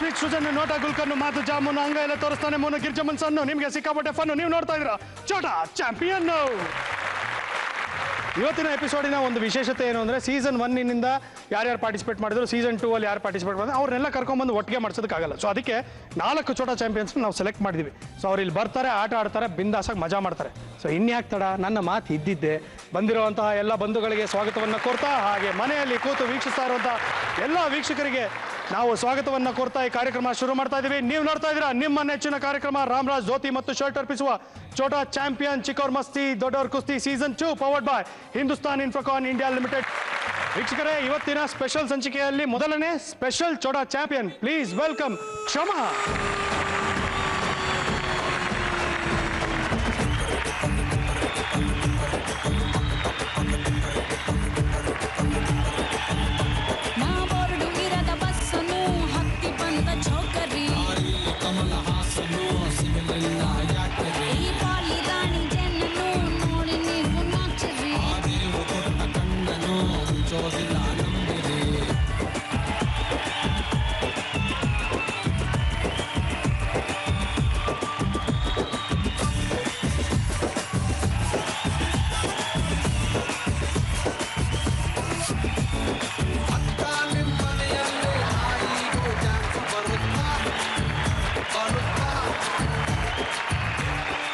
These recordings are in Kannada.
ಸ್ವೀಟ್ ಸೃಜನ್ ನೋಟ ಗುಲ್ಕನ್ನು ಮಾತು ಜಾಮೂನು ಅಂಗ ಎಲ್ಲ ತೋರಿಸ್ತಾನೆ ಮೂನು ಗಿರ್ಜಮನ್ ಸನ್ನು ನಿಮಗೆ ಸಿಕ್ಕಾಪಟ್ಟೆ ಫನ್ನು ನೀವು ನೋಡ್ತಾ ಇದ್ದೀರಾ ಚೋಟ ಚಾಂಪಿಯನ್. ಇವತ್ತಿನ ಎಪಿಸೋಡಿನ ಒಂದು ವಿಶೇಷತೆ ಏನು ಅಂದರೆ ಸೀಸನ್ 1 ಯಾರ್ಯಾರು ಪಾರ್ಟಿಸಿಪೇಟ್ ಮಾಡಿದ್ರು, ಸೀಸನ್ 2 ಅಲ್ಲಿ ಯಾರು ಪಾರ್ಟಿಸಿಪೇಟ್ ಮಾಡಿದ್ರು ಅವ್ರನ್ನೆಲ್ಲ ಕರ್ಕೊಂಡ್ಬಂದು ಒಟ್ಟಿಗೆ ಮಾಡಿಸೋದಕ್ಕಾಗಲ್ಲ. ಸೊ ಅದಕ್ಕೆ 4 ಚೋಟ ಚಾಂಪಿಯನ್ಸ್ ನಾವು ಸೆಲೆಕ್ಟ್ ಮಾಡಿದ್ವಿ. ಸೊ ಅವ್ರು ಇಲ್ಲಿ ಬರ್ತಾರೆ, ಆಟ ಆಡ್ತಾರೆ, ಬಿಂದಾಸಾಗಿ ಮಜಾ ಮಾಡ್ತಾರೆ. ಸೊ ಇನ್ಯಾಕೆ ತಡ, ನನ್ನ ಮಾತು ಇದ್ದಿದ್ದೆ. ಬಂದಿರುವಂತಹ ಎಲ್ಲ ಬಂಧುಗಳಿಗೆ ಸ್ವಾಗತವನ್ನು ಕೋರ್ತಾ, ಹಾಗೆ ಮನೆಯಲ್ಲಿ ಕೂತು ವೀಕ್ಷಿಸ್ತಾ ಇರುವಂತಹ ಎಲ್ಲ ವೀಕ್ಷಕರಿಗೆ ನಾವು ಸ್ವಾಗತವನ್ನು ಕೋರ್ತಾ ಈ ಕಾರ್ಯಕ್ರಮ ಶುರು ಮಾಡ್ತಾ ಇದ್ದೀವಿ. ನೀವು ನೋಡ್ತಾ ಇದ್ದೀರಾ ನಿಮ್ಮ ನೆಚ್ಚಿನ ಕಾರ್ಯಕ್ರಮ ರಾಮರಾಜ್ ಧೋತಿ ಮತ್ತು ಶರ್ಟ್ ಅರ್ಪಿಸುವ ಚೋಟಾ ಚಾಂಪಿಯನ್ ಚಿಕ್ಕವ್ರ ಮಸ್ತಿ ದೊಡ್ಡವ್ರ ಕುಸ್ತಿ season 2 powered by Hindustan Infocon India limited. ವೀಕ್ಷಕರೇ, ಇವತ್ತಿನ ಸ್ಪೆಷಲ್ ಸಂಚಿಕೆಯಲ್ಲಿ ಮೊದಲನೇ special Chota champion, please welcome Kshama.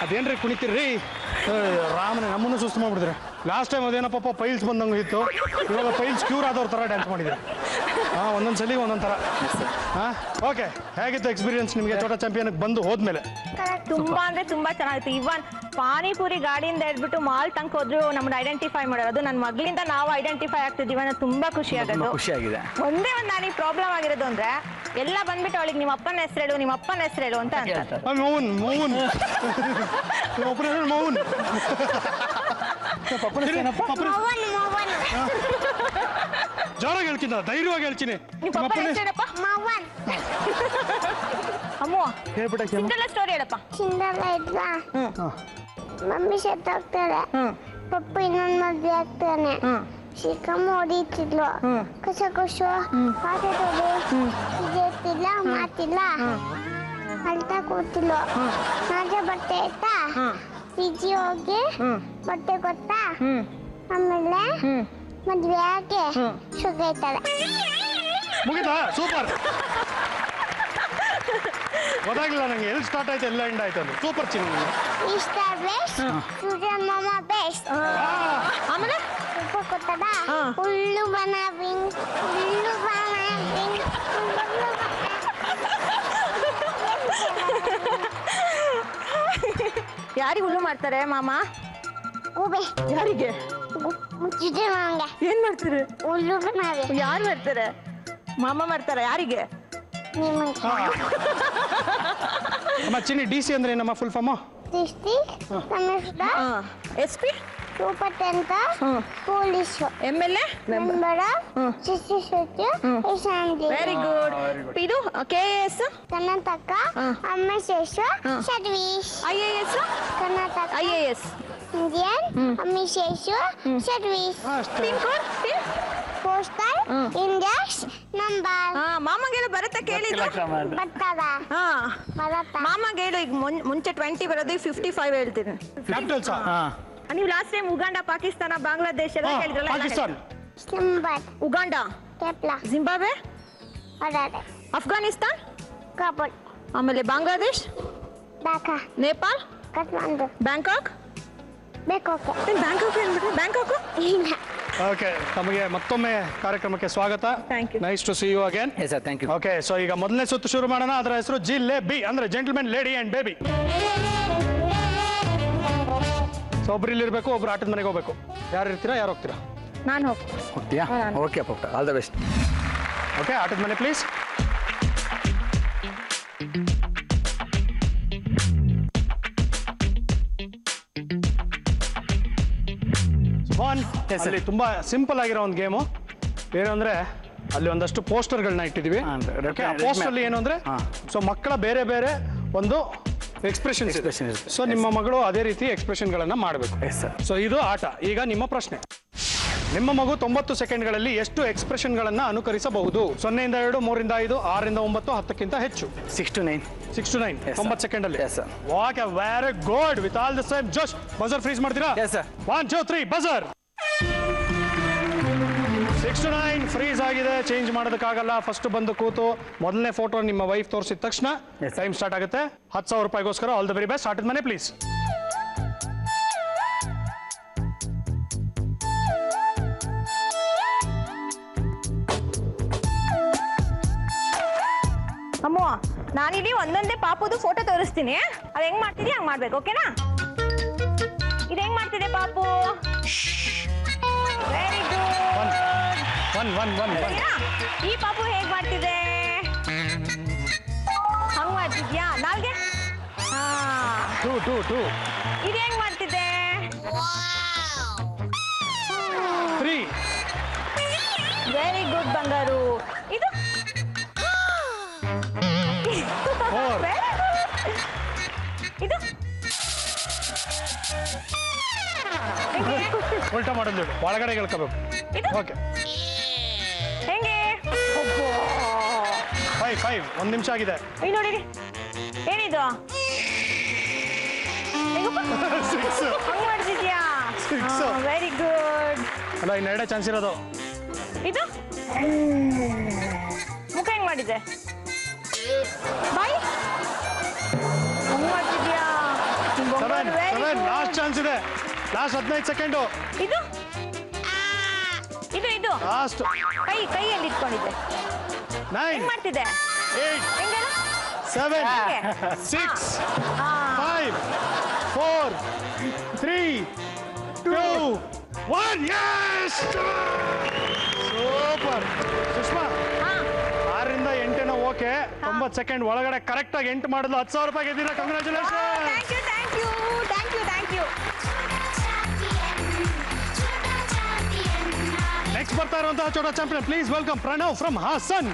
ಅದೇನ್ರಿ ಕುಣಿತೀರ್ರಿ ರಾಮನೇ ನಮ್ಮನ್ನು ಸುಸ್ತು ಮಾಡ್ಬಿಡಿದ್ರೆ. ಲಾಸ್ಟ್ ಟೈಮ್ ಅದೇನೋ ಪಾಪ ಪೈಲ್ಸ್ ಬಂದಂಗೆ ಇತ್ತು, ಇವಾಗ ಪೈಲ್ಸ್ ಕ್ಯೂರ್ ಆದವ್ರ ಥರ ಡ್ಯಾನ್ಸ್ ಮಾಡಿದ್ರೆ. ಒಂದೊಂದು ಸಲ ಒಂದೊಂದು ಥರ. ಓಕೆ, ಹೇಗಿತ್ತು ಎಕ್ಸ್ಪೀರಿಯನ್ಸ್ ನಿಮಗೆ ಚೋಟಾ ಚಾಂಪಿಯನ್ಗೆ ಬಂದು ಹೋದ್ಮೇಲೆ? ತುಂಬಾ ಅಂದ್ರೆ ತುಂಬಾ ಚೆನ್ನಾಗಿತ್ತು. ಇವನ್ ಪಾನಿಪುರಿ ಗಾಡಿಯಿಂದ ಎದ್ಬಿಟ್ಟು ಮಾಲ್ ತನಕ ಹೋದ್ರು ನಮ್ಮನ್ನ ಐಡೆಂಟಿಫೈ ಮಾಡೋದು. ನನ್ನ ಮಗಳಿಂದ ನಾವು ಐಡೆಂಟಿಫೈ ಆಗ್ತಿದ್ದೀವಿ ಅನ್ನೋದು ತುಂಬಾ ಖುಷಿ ಆಗೋದು. ಖುಷಿಯಾಗಿದೆ. ಒಂದೇ ಒಂದು ನನಗೆ ಪ್ರಾಬ್ಲಮ್ ಆಗಿರೋದು ಅಂದ್ರೆ ಎಲ್ಲ ಬಂದ್ಬಿಟ್ಟು ಅವಳಿಗೆ ನಿಮ್ಮ ಅಪ್ಪನ ಹೆಸರೇಳು, ನಿಮ್ಮ ಅಪ್ಪನ ಹೆಸರೇಳು ಅಂತ ಅಂತಾರೆ. ಮೌನ್ ಮೌನ್ ಮೌನ್ ಜೋರಾಗಿ ಹೇಳ್ತೀನಿ, ಧೈರ್ಯವಾಗಿ ಹೇಳ್ತೀನಿ. ಅಮ್ಮ ಸಿಂಡ್ರೆಲ್ಲಾ ಸ್ಟೋರಿ ಹೇಳಪ್ಪ. ಸಿಂಡ್ರೆಲ್ಲಾ ಇದ್ವಾ? ಮಮ್ಮಿ ಸತ್ತೋಗ್ತಾರೆ, ಪಪ್ಪ ಇನ್ನೊಂದು ಮದ್ವೆ ಆಗ್ತಾನೆ, ಚಿಕ್ಕಮ್ಮ ಹೊಡಿತಿದ್ಲು, ಕಸ ಕಸು ಪಾತ್ರೆ ತೊಳಿ ಇದಿರ್ತಿಲ್ಲ, ಮಾತಿಲ್ಲ, ಅಳ್ತಾ ಕೂತಿದ್ಲು. ನಾಜ ಬಟ್ಟೆ ಆಯ್ತಾ, ಪಿಜಿ ಹೋಗಿ ಬಟ್ಟೆ ಕೊಟ್ಟ, ಆಮೇಲೆ ಮದ್ವೆ ಆಗಿ ಸುಗೈತಾಳೆ. ಮುಗಿತಾ? ಸೂಪರ್. ಗೊತ್ತಾಗಿಲ್ಲ ನಂಗೆ ಎಲ್ಲಿ ಸ್ಟಾರ್ಟ್ ಆಯ್ತು ಎಲ್ಲ ಎಂಡ್ ಆಯ್ತು. ಅದು ಸೂಪರ್ ಚಿನ್ನ. ಇಷ್ಟ ಬೆಸ್ಟ್, ಸುಜನ್ ಮಾಮ ಬೆಸ್ಟ್. ಆಮೇಲೆ ಉಪ್ಪ ಕೊಟ್ಟದ ಹುಲ್ಲು ಬನಾಬಿಂಗ್, ಹುಲ್ಲು ಬನಾಬಿಂಗ್, ಯಾರಿಗೆ ಹುಲ್ಲು ಮಾಡ್ತಾರೆ ಮಾಮ? ಉಬೆ ಯಾರಿಗೆ? ಮುಚ್ಚಿದೆ ಮಾಮಂಗೆ. ಏನ್ ಮಾಡ್ತಾರೆ? ಹುಲ್ಲು ಬನಾಬಿ. ಯಾರು ಮಾಡ್ತಾರೆ? ಮಾಮ ಮಾಡ್ತಾರೆ. ಯಾರಿಗೆ? ಅಮ್ಮ ಚಿನ್ನಿ, DC ಅಂದ್ರೆ ಏನಮ್ಮ full form? District commissioner, SP, superintendent, police, MLA, member, ಶಿಶು ಅಸೆಂಬ್ಲಿ. Very good. ಇದು KAS, ಕರ್ನಾಟಕ ಅಮಿಶೇಷ service. IAS, Karnataka IAS, Indian ಅಮಿಶೇಷ service. Pin code, pin postal index number. ಮಾಮಂಗೆಲ್ಲ ಬರುತ್ತೆ ಕೇಳಿದ್ರು. ಬರ್ತದ ಹಾ ಬರತ್ತ. ಮಾಮಂಗೆ ಹೇಳು, ಈಗ ಮುಂಚೆ 20 ಬರೋದು, 55 ಹೇಳ್ತೀನಿ. ಕ್ಯಾಪಿಟಲ್ಸ್? ನೀವು last time Uganda, Pakistan, Bangladesh ಎಲ್ಲ ಹೇಳಿದ್ರಲ್ಲ. Pakistan, number Uganda, Kampala, Zimbabwe, ಅದಾರೆ ಅಫ್ಘಾನಿಸ್ತಾನ್, ಕಾಬೂಲ್, ಆಮೇಲೆ Bangladesh, Dhaka, Nepal, Kathmandu, Bangkok. Bangkok. Bangkok ಏನ್ಬಿಟ್ರೆ ಬ್ಯಾಂಕಾಕ್. ಇಲ್ಲ. ಓಕೆ, ತಮಗೆ ಮತ್ತೊಮ್ಮೆ ಕಾರ್ಯಕ್ರಮಕ್ಕೆ ಸ್ವಾಗತ. Thank you. Nice to see you again. Yes sir, thank you. Okay, so ಈಗ ಮೊದಲನೇ ಸುತ್ತು ಶುರು ಮಾಡೋಣ. ಅದರ ಹೆಸರು ಜಿಲೇಬಿ, ಅಂದ್ರೆ gentlemen, lady and baby. So ಒಬ್ರು ಇಲ್ಲಿರ್ಬೇಕು, ಒಬ್ರು ಆಟದ ಮನೆಗೆ ಹೋಗ್ಬೇಕು. ಯಾರು ಇರ್ತೀರಾ, ಯಾರು ಹೋಗ್ತೀರಾ? ನಾನು ಹೋಗ್ತೀಯಾ? ಓಕೆ ಪಪ್ಪ, ಆಲ್ ದ ಬೆಸ್ಟ್. ಓಕೆ, ಆಟದ ಮನೆ ಪ್ಲೀಸ್. ಅಲ್ಲಿ ತುಂಬಾ ಸಿಂಪಲ್ ಆಗಿರೋ ಒಂದು ಗೇಮು. ಏನಂದ್ರೆ ಅಲ್ಲಿ ಒಂದಷ್ಟು ಪೋಸ್ಟರ್ಗಳನ್ನ ಇಟ್ಟಿದ್ದೀವಿ. ಪೋಸ್ಟರ್ ಅಲ್ಲಿ ಏನು ಅಂದ್ರೆ, ಸೊ ಮಕ್ಕಳ ಬೇರೆ ಬೇರೆ ಒಂದು ಎಕ್ಸ್ಪ್ರೆಷನ್. ಸೊ ನಿಮ್ಮ ಮಗಳು ಅದೇ ರೀತಿ ಎಕ್ಸ್ಪ್ರೆಷನ್ಗಳನ್ನ ಮಾಡಬೇಕು. ಸೊ ಇದು ಆಟ. ಈಗ ನಿಮ್ಮ ಪ್ರಶ್ನೆ. ನಿಮ್ಮ ಮಗು 90 ಸೆಕೆಂಡ್ಗಳಲ್ಲಿ ಎಷ್ಟು ಎಕ್ಸ್ಪ್ರೆಷನ್ಗಳನ್ನು ಅನುಕರಿಸಬಹುದು? 0 ಇಂದ 2, 3 ಇಂದ 5, 6 ಇಂದ 9, 10ಕ್ಕಿಂತ ಹೆಚ್ಚು. 6 to 9. 6 to 9, Yes, sir. 90 second ಅಲ್ಲಿ. Yes, sir. Okay, very good. With all the same Josh, buzzer freeze ಮಾಡ್ತೀರಾ? Yes, sir. 1 2 3 buzzer. 6 to 9 freeze ಆಗಿದೆ, ಚೇಂಜ್ ಮಾಡೋದಕ್ಕಾಗಲ್ಲ. ಫಸ್ಟ್ ಬಂದು ಕೂತು ಮೊದಲನೇ ಫೋಟೋ ನಿಮ್ಮ ವೈಫ್ ತೋರಿಸಿದ ತಕ್ಷಣ Yes. ಟೈಮ್ ಸ್ಟಾರ್ಟ್ ಆಗುತ್ತೆ. 10,000 ರೂಪಾಯಿಗೋಸ್ಕರ all the very best. Start ಮನೆ ಪ್ಲೀಸ್. ಅಮ್ಮ, ನಾನಿಲ್ಲಿ ಒಂದೊಂದೇ ಪಾಪುದು ಫೋಟೋ ತೋರಿಸ್ತೀನಿ. ಅದು ಹೆಂಗ್ ಮಾಡ್ತಿದ್ಯಾ ಹಂಗ್ ಮಾಡ್ಬೇಕು, ಓಕೆನಾ? ಇದು ಹೆಂಗ್ ಮಾಡ್ತಿದೆ ಪಾಪು? Very good. 1 ಈ ಪಾಪು ಹೇಗ್ ಮಾಡ್ತಿದೆ? ಹಂಗ್ ಮಾಡ್ತಿದ್ಯಾ? ನಾಲ್ಗೆ? ಹಾ. 2 ಇದು ಹೆಂಗ್ ಮಾಡ್ತಿದೆ? 3 ವೆರಿ ಗುಡ್ ಬಂಗಾರು. ಇದು 4 Very good. ಇದು ಹೆಂಗೆ? ಉಲ್ಟಾ ಮಾಡೋದು, ಒಳಗಡೆ ಹೇಳ್ಕೋಬೇಕು. ಇದು ಓಕೆ, ಹೆಂಗೆ? 5 1 ನಿಮಿಷ ಆಗಿದೆ. ಈ ನೋಡಿರಿ, ಏನಿದು? ಹೆಂಗಪ್ಪ? 6 ಹಂಗ್ ಮಾಡ್ತಿದ್ಯಾ? Six. Very good. ಅಲ್ಲ, ಇನ್ನೆರಡೇ ಚಾನ್ಸ್ ಇರೋದು. ಇದು ಮುಖ ಹೆಂಗ್ ಮಾಡಿದೆ? ಬಾಯ್ ಹಂಗ್ ಮಾಡ್ತಿದ್ಯಾ? 7 ಲಾಸ್ಟ್ ಚಾನ್ಸ್ ಇದೆ. Last 15 second. ಇದು ಇದು ಇದು ಲಾಸ್ಟ್. ಕೈಯಲ್ಲಿ ಇಟ್ಕೊಂಡಿದ್ದೆ. 9 ಹೆಂಗ್ ಮಾಡ್ತಿದ್ದೆ? 8 ಹೆಂಗೆಲ್ಲ? 7 ಹಂಗೆ? 6 ಹಾ. 5 4 3 2 1 ಯಸ್! ಸೂಪರ್ ಸುಷ್ಮಾ. ಹಾ. 6 ರಿಂದ 8 ಓಕೆ. 90 ಸೆಕೆಂಡ್ ಒಳಗಡೆ ಕರೆಕ್ಟ್ ಆಗಿ 8 ಮಾಡಿದ್ಲು. 10,000 ರೂಪಾಯಿ ಗೆದ್ದೀರಾ. Congratulation. Thank you thank you thank you thank you. Next ಬರ್ತಾ ಇರುವಂತಹ Chota champion, please welcome Pranav from Hassan.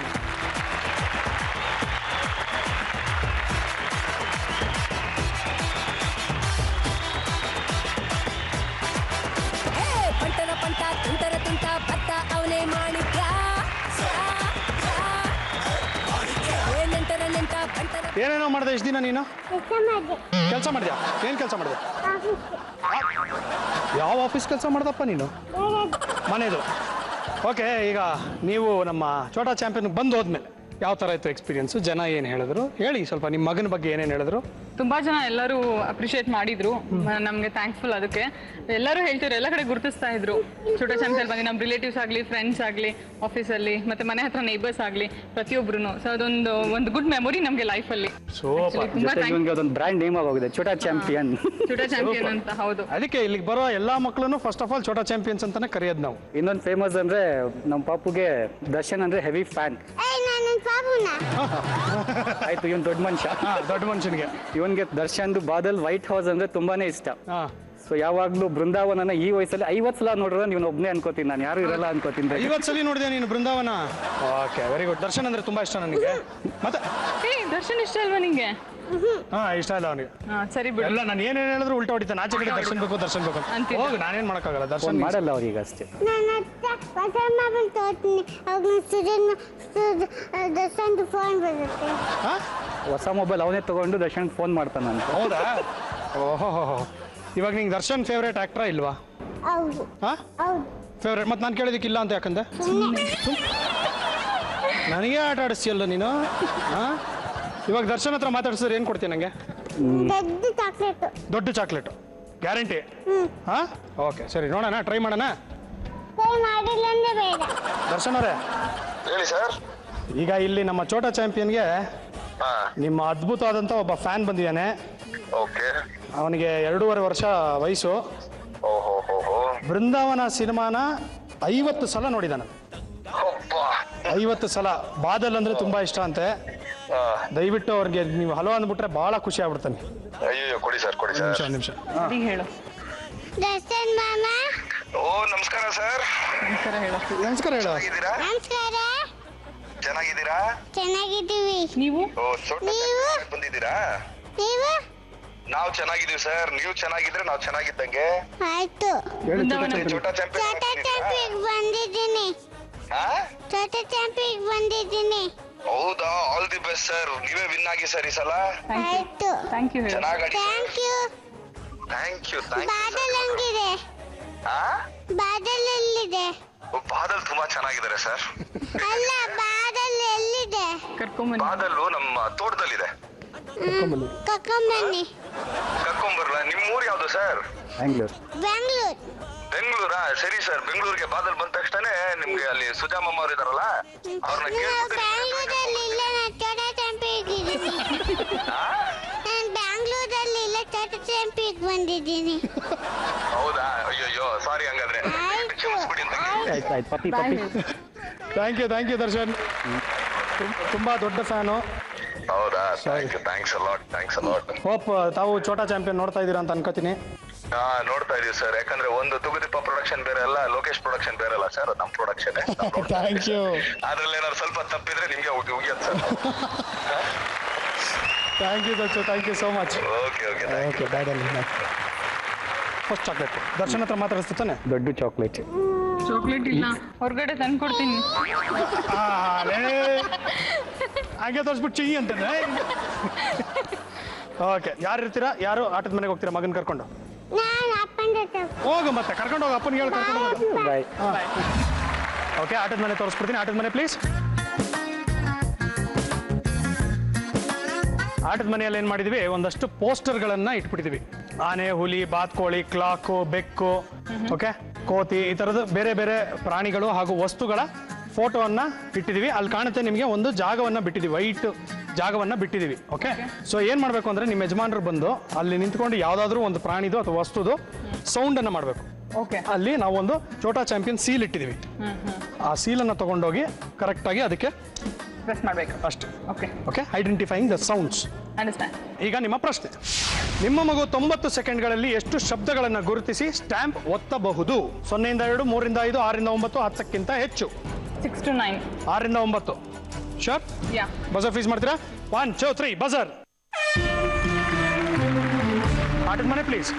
ಪಂಟನ ಪಂಟ ತುಂಟರ ತುಂಟ ಭತ್ತ ಅವನೇ ಮಾಣಿಕ್ಯ ನೆಂಟರ ಪಂಟನ ಏನೇನೋ ಮಾಡಿದೆ ಇಷ್ಟು ದಿನ ನೀನು? ಕೆಲಸ ಮಾಡಿದ್ಯಾ? ಏನು ಕೆಲಸ ಮಾಡಿದೆ? ಯಾವ ಆಫೀಸ್ ಕೆಲಸ ಮಾಡ್ದಪ್ಪ ನೀನು? ಮನೆದು. ಓಕೆ, ಈಗ ನೀವು ನಮ್ಮ ಚೋಟಾ ಚಾಂಪಿಯನ್ಗೆ ಬಂದು ಹೋದ್ಮೇಲೆ ಯಾವ ಥರ ಇತ್ತು ಎಕ್ಸ್ಪೀರಿಯನ್ಸು? ಜನ ಏನು ಹೇಳಿದ್ರು ಹೇಳಿ ಸ್ವಲ್ಪ. ನಿಮ್ಮ ಮಗನ ಬಗ್ಗೆ ಏನೇನು ಹೇಳಿದ್ರು? ತುಂಬಾ ಜನ ಎಲ್ಲರೂ ಅಪ್ರಿಷಿಯೇಟ್ ಮಾಡಿದ್ರು. ನಮ್ಗೆ ಥ್ಯಾಂಕ್ಫುಲ್. ಅದಕ್ಕೆ ಎಲ್ಲರೂ ಹೇಳ್ತಿದ್ರು, ಎಲ್ಲ ಕಡೆ ಗುರುತಿಸ್ತಾ ಇದ್ರು. ಚೋಟಾ ಚಾಂಪಿಯನ್ ಬಂದು ನಮ್ಮ ರಿಲೇಟಿವ್ಸ್ ಆಗಲಿ, ಫ್ರೆಂಡ್ಸ್ ಆಗಲಿ, ಆಫೀಸಲ್ಲಿ ಮತ್ತೆ ಮನೆ ಹತ್ರ ನೇಬರ್ಸ್ ಆಗಲಿ, ಪ್ರತಿಯೊಬ್ರು. ಸೊ ಒಂದು ಗುಡ್ ಮೆಮೊರಿ ನಮಗೆ ಲೈಫಲ್ಲಿ. ಸೂಪರ್. ತುಂಬಾ ಇವನಿಗೆ ಅದೊಂದು ಬ್ರ್ಯಾಂಡ್ ನೇಮ್ ಆಗೋಗಿದೆ, ಚೋಟಾ ಚಾಂಪಿಯನ್. ಚೋಟಾ ಚಾಂಪಿಯನ್ ಅಂತ. ಹೌದು. ಅದಕ್ಕೆ ಇಲ್ಲಿಗೆ ಬರೋ ಎಲ್ಲ ಮಕ್ಕಳನ್ನು first of all Chhota champions ಅಂತಾನೆ ಕರೆಯೋದು ನಾವು. ಇನ್ನೊಂದು ಫೇಮಸ್ ಅಂದ್ರೆ ನಮ್ಮ ಪಾಪುಗೆ ದರ್ಶನ್ ಅಂದ್ರೆ ಹೆವಿ ಫ್ಯಾನ್. ನಾನು ಪಾಪುನ ಆಯ್ತು, ಇವನ್ ದೊಡ್ಡ ಮನುಷ್ಯ. ದೊಡ್ಡ ಮನುಷ್ಯನಿಗೆ ಇವನ್ಗೆ ದರ್ಶನ್ದು ಬಾದಲ್ ವೈಟ್ ಹೌಸ್ ಅಂದ್ರೆ ತುಂಬಾನೇ ಇಷ್ಟ. ಹಾಂ. ಸೊ ಯಾವಾಗ್ಲೂ ಬೃಂದಾವನನ ಈ ವಯಸ್ಸಲ್ಲಿ 50 ಸಲ ನೋಡಿದ್ರೆ ನೀವು ಒಬ್ಬನೇ ಅನ್ಕೋತೀನಿ, ನಾನು ಯಾರು ಇರಲ್ಲ ಅನ್ಕೋತೀನಿ. 50 ಸಲ ನೋಡಿದೆ ನೀನು Brindavan? Okay, very good. Darshan ಅಂದ್ರೆ ತುಂಬಾ ಇಷ್ಟ ನನಗೆ. ಮತ್ತೆ ದರ್ಶನ್ ಇಷ್ಟ ಅಲ್ವಾ ನಿಂಗೆ? ಹಾ, ಇಷ್ಟ ಇಲ್ಲ ಅವನಿಗೆ. ಸರಿ ಬಿಡು. ಎಲ್ಲ ನಾನು ಏನೇನು ಹೇಳಿದ್ರು ಉಲ್ಟಾ ಹೊಡಿತಾನೆ. ಆಚೆ ಕಡೆ ದರ್ಶನ್ ಬೇಕು ದರ್ಶನ್ ಬೇಕು ಅಂತಿದ್ದ. ಹೋಗಿ, ನಾನೇನ್ ಮಾಡಕ್ಕಾಗಲ್ಲ. ಫೋನ್ ದರ್ಶನ್ ಮಾಡಲ್ಲ ಅವ್ರಿಗೆ ಅಷ್ಟೇ. ನನ್ನ ಹತ್ರ ಮೊಬೈಲ್ ತೋರ್ತೀನಿ, ಅವಾಗ ದರ್ಶನ್ದು ಫೋನ್ ಬರುತ್ತೆ. ಹಾ? ಹೊಸ ಮೊಬೈಲ್ ಅವನೇ ತಗೊಂಡು ದರ್ಶನ್ ಫೋನ್ ಮಾಡ್ತಾನಂತ. ಹೌದಾ? ಓಹೋ, ಇವಾಗ ನಿಂಗೆ ದರ್ಶನ್ ಫೇವ್ರೇಟ್ ಆಕ್ಟ್ರಾ ಇಲ್ವಾ? ಹೌದು ಹಾ, ಹೌದು. ಫೇವ್ರೇಟ್. ಮತ್ತೆ ನಾನು ಕೇಳಿದಕ್ಕಿಲ್ಲ ಅಂತ ಯಾಕಂದೆ? ನನಗೆ ಆಟ ಆಡಿಸ್ತೀಯಲ್ಲ ನೀನು. ಹಾ, ಇವಾಗ ದರ್ಶನ್ ಹತ್ರ ಮಾತಾಡ್ಸಿದ್ರೆ ಏನು ಕೊಡ್ತೀನಿ ನನಗೆ? ದೊಡ್ಡ ಚಾಕ್ಲೇಟ್. ದೊಡ್ಡ ಚಾಕ್ಲೇಟು ಗ್ಯಾರಂಟಿ? ಹಾ, ಓಕೆ, ಸರಿ, ನೋಡೋಣ, ಟ್ರೈ ಮಾಡೋಣ. ಮಾಡಿಲ್ಲ ಅಂದ್ರೆ ಬೇಡ. ದರ್ಶನ್ ಅವರೇ ಹೇಳಿ ಸರ್. ಈಗ ಇಲ್ಲಿ ನಮ್ಮ ಚೋಟಾ ಚಾಂಪಿಯನ್ಗೆ ಹಾ, ನಿಮ್ಮ ಅದ್ಭುತವಾದಂಥ ಒಬ್ಬ ಫ್ಯಾನ್ ಬಂದಿದ್ದಾನೆ. ಓಕೆ. ಅವನಿಗೆ 2.5 ವರ್ಷ ವಯಸ್ಸು. ಓಹೋ ಹೋ ಹೋ. ಬೃಂದಾವನ ಸಿನಿಮಾನ 50 ಸಲ ನೋಡಿದಾನೆ. ಅಬ್ಬ. 50 ಸಲ. ಬಾದಲ್ ಅಂದ್ರೆ ತುಂಬಾ ಇಷ್ಟ ಅಂತೆ. ಹಾ. ದಯವಿಟ್ಟು ಅವ್ರಿಗೆ ನೀವು ಹಲೋ ಅಂದ್ಬಿಟ್ರೆ ಬಹಳ ಖುಷಿ ಆಗ್ಬಿಡ್ತಾನೆ. ಅಯ್ಯೋ, ಕೊಡಿ ಸರ್, ಕೊಡಿ ನಿಮಿಷ ಸರ್. ನಿಮಿಷ. ಸರಿ ಹೇಳು. ದರ್ಶನ್ ಮಾಮ ಓ, ನಮಸ್ಕಾರ ಸರ್. ನಮಸ್ಕಾರ ಹೇಳು. ನಮಸ್ಕಾರ ಹೇಳು. ಚೆನ್ನಾಗಿದ್ದೀರಾ? ನಮಸ್ಕಾರ. ಚೆನ್ನಾಗಿದ್ದೀರಾ? ಚೆನ್ನಾಗಿದ್ದೀವಿ. ನೀವು? ಓ, ಚೋಟಾ ನೀವು? ಬಂದಿದ್ದೀರಾ? ನೀವು ನಾವು ಚೆನ್ನಾಗಿದೀವಿ ಸರ್, ನೀವು ಚೆನ್ನಾಗಿದ್ರೆ ನಾವು ಚೆನ್ನಾಗಿದ್ದಂಗೆ. ಆಯ್ತು. ಛೋಟಾ ಚಾಂಪಿಯನ್ ಚಾಟ ಚಾಂಪಿಯನ್ ಬಂದಿದ್ದೀನಿ. ಚಾಟ ಚಾಂಪಿಯನ್ ಬಂದಿದ್ದೀನಿ. ಹೌದಾ, ಆಲ್ ದಿ ಬೆಸ್ಟ್ ಸರ್. ನೀವೇ ವಿನ್ ಆಗಿ ಸರ್ ಈ ಸಲ. ಆಯ್ತು. Thank you. ಚೆನ್ನಾಗಿ ಆಡಿ. Thank you. Thank you. ಬಾದಲ್ ಹಂಗಿದೆ. ಬಾದಲ್ ಎಲ್ಲಿದೆ? ಬಾದಲ್ ತುಂಬಾ ಚೆನ್ನಾಗಿದ್ದಾರೆ ಸರ್. ಅಲ್ಲ, ಬಾದಲ್ ಎಲ್ಲಿದೆ? ಕರ್ಕೊಂಬನ್ನಿ. ಬಾದಲ್ಲು ನಮ್ಮ ತೋಟದಲ್ಲಿದೆ. ಕಕ್ಕಂಬನ್ನಿ. ಕರ್ಕೊಂಬರ್ಲ. ನಿಮ್ಮ ಊರು ಯಾವ್ದು ಸರ್? ಬ್ಯಾಂಗ್ಳೂರ್. ಬೆಂಗಳೂರು. ಬೆಂಗಳೂರಾ? ಸರಿ ಸರ್, ಬೆಂಗಳೂರಿಗೆ ಬಾದಲ್ ಬಂದ ತಕ್ಷಣ ನಿಮ್ಗೆ ಅಲ್ಲಿ ಸುಜಾಮಮ್ಮ ಅವ್ರು ಇದಾರಲ್ಲ, ಅವ್ರನ್ನ ನಾವು ಬೆಂಗಳೂರಲ್ಲಿ ಇಲ್ಲ, ನಾನು ಚಾಟ ಚಾಂಪಿಯನ್ ಇದ್ದೀನಿ. ನಾನು ಬೆಂಗಳೂರಲ್ಲಿ ಇಲ್ಲ, ಚಾಟ ಚಾಂಪಿಯನ್ ಬಂದಿದ್ದೀನಿ. ಹೌದಾ? ಅಯ್ಯೋ ಸಾರಿ, ಹಂಗಾದ್ರೆ ಕ್ಷಮಿಸ್ಬಿಡಿ ಅಂತ. ಆಯ್ತು ಆಯ್ತು ಪಪ್ಪಿ ಪಪ್ಪಿ. Thank you Darshan. ತುಂಬಾ ದೊಡ್ಡ ಫ್ಯಾನು. ಹೌದಾ? Thanks a lot. ಹೋಪ್ ತಾವು ಛೋಟಾ ಚಾಂಪಿಯನ್ ನೋಡ್ತಾ ಇದ್ದೀರಾ ಅಂತ ಅನ್ಕೋತೀನಿ. ನೋಡ್ತಾ ಇದೀವಿ ಸರ್, ಯಾಕಂದ್ರೆ ಒಂದು ತುಗುದೀಪ ಪ್ರೊಡಕ್ಷನ್ ಬೇರೆ ಅಲ್ಲ, ಲೋಕೇಶ್ ಪ್ರೊಡಕ್ಷನ್ ಬೇರೆ ಅಲ್ಲ ಸರ್, ನಮ್ಮ ಪ್ರೊಡಕ್ಷನ್. Thank you. ಅದ್ರಲ್ಲಿ ಏನಾದ್ರು ಸ್ವಲ್ಪ ತಪ್ಪಿದ್ರೆ ನಿಮ್ಗೆ ಉಗಿಯತ್ sir. Thank you Darshan, thank you so much. Okay. First chocolate Darshan ಹತ್ರ ಮಾತಾಡಿಸ್ತಾನೆ. ದೊಡ್ಡ ಚಾಕ್ಲೇಟ್. ಚಾಕ್ಲೇಟ್ ಇಲ್ಲ, ಹೊರಗಡೆ ತಂದು ಕೊಡ್ತೀನಿ. ಹಾಗೆ ತೋರಿಸ್ಬಿಟ್ಟು ಚಿಂಗಿ ಅಂತಂದ್ರೆ. ಓಕೆ, ಯಾರು ಇರ್ತೀರಾ? ಯಾರು ಆಟದ ಮನೆಗೆ ಹೋಗ್ತೀರಾ ಮಗನ್ ಕರ್ಕೊಂಡು? ನಾನು ಅಪ್ಪನ ಜೊತೆ. ಹೋಗು, ಮತ್ತೆ ಕರ್ಕೊಂಡು ಹೋಗಿ, ಅಪ್ಪನಿಗೆ ಹೇಳಿ ಕರ್ಕೊಂಡು ಹೋಗು. ಬಾಯ್. ಓಕೆ, ಆಟದ ಮನೆ ತೋರಿಸ್ಬಿಡ್ತೀನಿ. ಆಟದ ಮನೆ ಪ್ಲೀಸ್. ಆಟದ ಮನೆಯಲ್ಲಿ ಏನು ಮಾಡಿದ್ವಿ, ಒಂದಷ್ಟು ಪೋಸ್ಟರ್ಗಳನ್ನು ಇಟ್ಬಿಟ್ಟಿದ್ವಿ. ಆನೆ, ಹುಲಿ, ಬಾತ್ಕೋಳಿ, ಕ್ಲಾಕು, ಬೆಕ್ಕು, ಓಕೆ, ಕೋತಿ, ಈ ಥರದ್ದು ಬೇರೆ ಬೇರೆ ಪ್ರಾಣಿಗಳು ಹಾಗೂ ವಸ್ತುಗಳ ಫೋಟೋವನ್ನು ಇಟ್ಟಿದ್ದೀವಿ. ಅಲ್ಲಿ ಕಾಣುತ್ತೆ ನಿಮಗೆ ಒಂದು ಜಾಗವನ್ನು ಬಿಟ್ಟಿದ್ದೀವಿ, ವೈಟ್ ಜಾಗವನ್ನು ಬಿಟ್ಟಿದ್ದೀವಿ. ಓಕೆ, ಸೊ ಏನು ಮಾಡಬೇಕು ಅಂದರೆ ನಿಮ್ಮ ಯಜಮಾನರು ಬಂದು ಅಲ್ಲಿ ನಿಂತ್ಕೊಂಡು ಯಾವುದಾದ್ರೂ ಒಂದು ಪ್ರಾಣಿದು ಅಥವಾ ವಸ್ತುದು ಸೌಂಡನ್ನು ಮಾಡಬೇಕು. ಓಕೆ. ಅಲ್ಲಿ ನಾವು ಒಂದು ಛೋಟಾ ಚಾಂಪಿಯನ್ ಸೀಲ್ ಇಟ್ಟಿದ್ದೀವಿ. ಆ ಸೀಲನ್ನು ತೊಗೊಂಡೋಗಿ ಕರೆಕ್ಟಾಗಿ ಅದಕ್ಕೆ ಪ್ರೆಸ್ ಮಾಡಬೇಕು ಅಷ್ಟೇ. Okay. Okay, identifying the sounds. Understand. ಈಗ ನಿಮ್ಮ ಪ್ರಶ್ನೆ, ನಿಮ್ಮ ಮಗು 90 ಸೆಕೆಂಡ್ಗಳಲ್ಲಿ ಎಷ್ಟು ಶಬ್ದಗಳನ್ನು ಗುರುತಿಸಿ ಸ್ಟ್ಯಾಂಪ್ ಒತ್ತಬಹುದು? 0 ಇಂದ 2, 3 ಇಂದ 5, 6 ಇಂದ 9, 10ಕ್ಕಿಂತ ಹೆಚ್ಚು. 6 to 9. 6 ಇಂದ 9. ಶೋರ್? ಯಾ. ಬಜರ್ ಫೀಸ್ ಮಾಡ್ತೀರಾ? 1 2 3 ಬಜರ್. ಆಟದ ಮನೆ please.